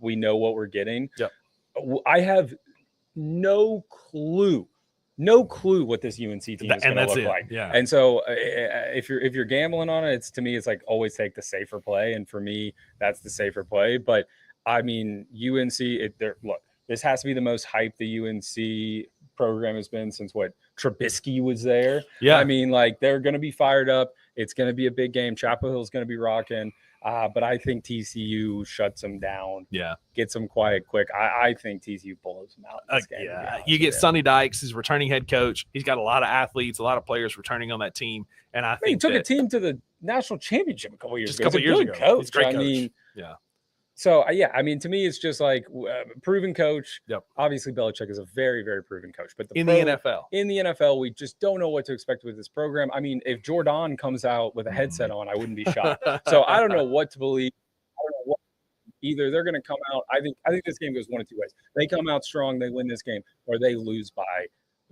we know what we're getting. Yep. I have no clue what this UNC team is going to look like. Yeah. And so if you're gambling on it, to me, it's like always take the safer play. And for me, that's the safer play. But I mean, UNC, look, this has to be the most hyped the UNC program has been since Trubisky was there. Yeah. I mean, like they're going to be fired up. It's going to be a big game. Chapel Hill's going to be rocking. But I think TCU shuts them down. Yeah. Gets them quiet quick. I think TCU blows them out in this game. Yeah. You get Sonny Dykes, his returning head coach. He's got a lot of athletes, a lot of players returning on that team. And I think he took a team to the national championship a couple years ago. He's a good coach. He's a great coach. I mean, yeah. So, I mean, to me, it's just like proven coach. Yep. Obviously, Belichick is a very, very proven coach. But the NFL. In the NFL, we just don't know what to expect with this program. I mean, if Jordan comes out with a headset on, I wouldn't be shocked. So I don't know what to believe. I don't know what either they're going to come out. I think this game goes one of two ways. They come out strong, they win this game, or they lose by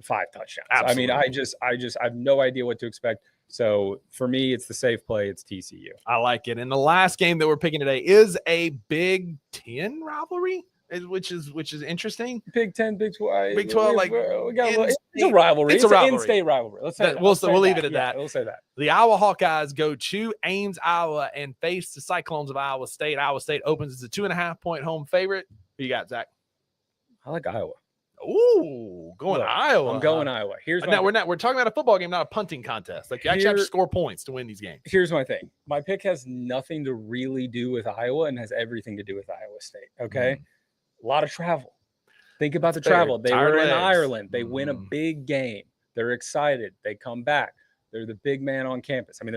5 touchdowns. Absolutely. I mean, I have no idea what to expect. So for me, it's the safe play. It's TCU. I like it. And the last game that we're picking today is a Big Ten rivalry, which is interesting. Big 10, Big 12. Big 12, it's a rivalry. It's a rivalry. In-state rivalry. Let's say we'll leave it at that. We'll say that. The Iowa Hawkeyes go to Ames, Iowa, and face the Cyclones of Iowa State. Iowa State opens as a 2.5-point home favorite. Who you got, Zach? I like Iowa. Ooh, going Look, Iowa. I'm going huh? Iowa. Here's Now my we're talking about a football game, not a punting contest. Like you actually have to score points to win these games. Here's my thing. My pick has nothing to really do with Iowa and has everything to do with Iowa State. Okay. A lot of travel. Think about the travel. They Tired were in legs. Ireland. They win a big game. They're excited. They come back. They're the big man on campus. I mean,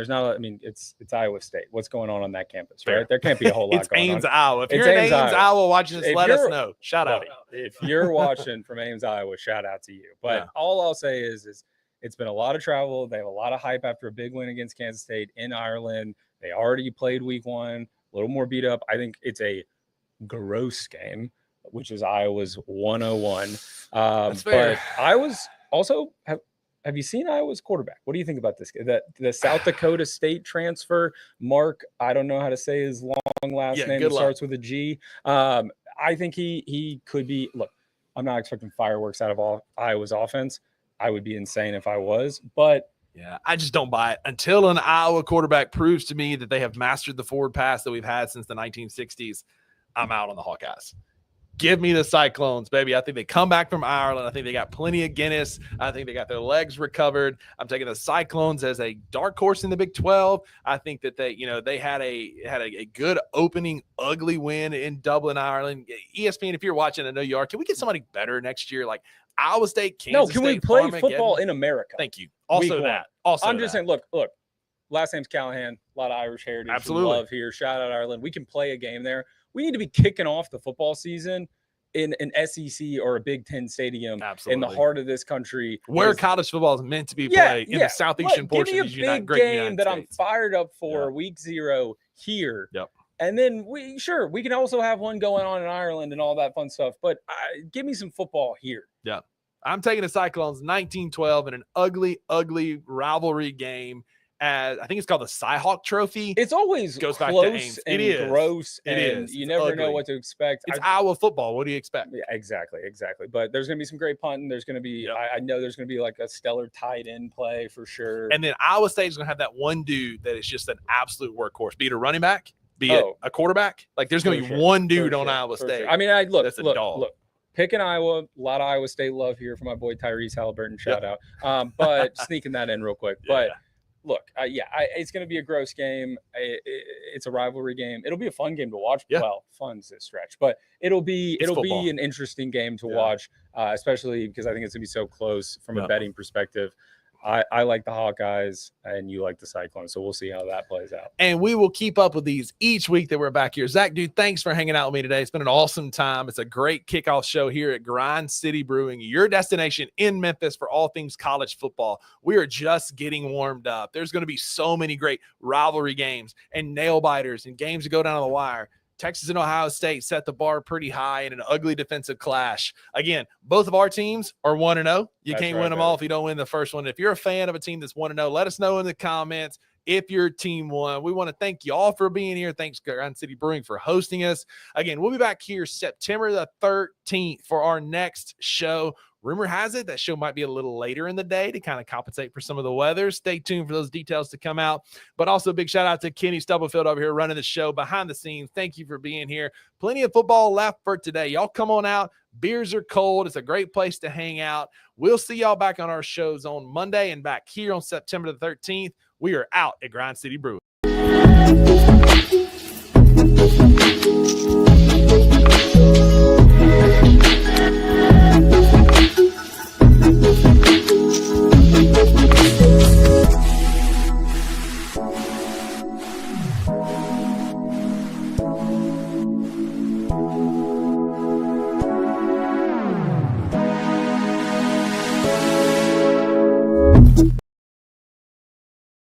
it's Iowa State. What's going on that campus, right? Fair. There can't be a whole lot It's going Ames, on. Iowa. If It's you're in Ames, Ames, Iowa, watching this, If let us you're- know. Shout out. If you're watching from Ames, Iowa, shout out to you. But all I'll say is it's been a lot of travel. They have a lot of hype after a big win against Kansas State in Ireland. They already played week 1, a little more beat up. I think it's a gross game, which is Iowa's 101. That's fair. But Iowa's also have you seen Iowa's quarterback? What do you think about this? The South Dakota State transfer, Mark, I don't know how to say his long last name. It starts with a G. I think he could be. Look, I'm not expecting fireworks out of Iowa's offense. I would be insane if I was, but yeah, I just don't buy it until an Iowa quarterback proves to me that they have mastered the forward pass that we've had since the 1960s. I'm out on the Hawkeyes. Give me the Cyclones, baby. I think they come back from Ireland. I think they got plenty of Guinness. I think they got their legs recovered. I'm taking the Cyclones as a dark horse in the Big 12. I think that they had a good opening, ugly win in Dublin, Ireland. ESPN, if you're watching, I know you are. Can we get somebody better next year? Like Iowa State, Kansas Can State, we play Armageddon? football in America? Thank you. Also that. Also, I'm just saying. Look. Last name's Callahan. A lot of Irish heritage. Absolutely. Love here. Shout out Ireland. We can play a game there. We need to be kicking off the football season in an SEC or a Big Ten stadium in the heart of this country, where college football is meant to be played in the southeastern portion of the United States. Give me a big game that I'm fired up for week 0 here. Yep. And then we can also have one going on in Ireland and all that fun stuff. But give me some football here. Yeah. I'm taking the Cyclones 19-12 in an ugly, ugly rivalry game. I think it's called the Cyhawk Trophy. It's always goes close back to Ames. and it is gross. It and is. You never know what to expect. It's Iowa football. What do you expect? Yeah, exactly. But there's going to be some great punting. There's going to be, I know there's going to be like a stellar tight end play for sure. And then Iowa State is going to have that one dude that is just an absolute workhorse. Be it a running back, be it a quarterback. Like there's going to be one dude on Iowa State. Sure. I mean, look. Dog. Picking Iowa, a lot of Iowa State love here for my boy Tyrese Halliburton. Shout out. But sneaking that in real quick. But look, it's going to be a gross game. It's a rivalry game. It'll be a fun game to watch. Yeah. Well, fun's a stretch, but it'll be football. an interesting game to watch, especially because I think it's going to be so close from a betting perspective. I like the Hawkeyes and you like the Cyclones, so we'll see how that plays out. And we will keep up with these each week that we're back here. Zach, dude, thanks for hanging out with me today. It's been an awesome time. It's a great kickoff show here at Grind City Brewing, your destination in Memphis for all things college football. We are just getting warmed up. There's going to be so many great rivalry games and nail biters and games that go down to the wire. Texas and Ohio State set the bar pretty high in an ugly defensive clash. Again, both of our teams are 1-0. You can't win them all if you don't win the first one. If you're a fan of a team that's 1-0, let us know in the comments if your team won. We want to thank you all for being here. Thanks, Grind City Brewing, for hosting us. Again, we'll be back here September the 13th for our next show. Rumor has it that show might be a little later in the day to kind of compensate for some of the weather. Stay tuned for those details to come out. But also a big shout out to Kenny Stubblefield over here running the show behind the scenes. Thank you for being here. Plenty of football left for today. Y'all come on out. Beers are cold. It's a great place to hang out. We'll see y'all back on our shows on Monday and back here on September the 13th. We are out at Grind City Brewing.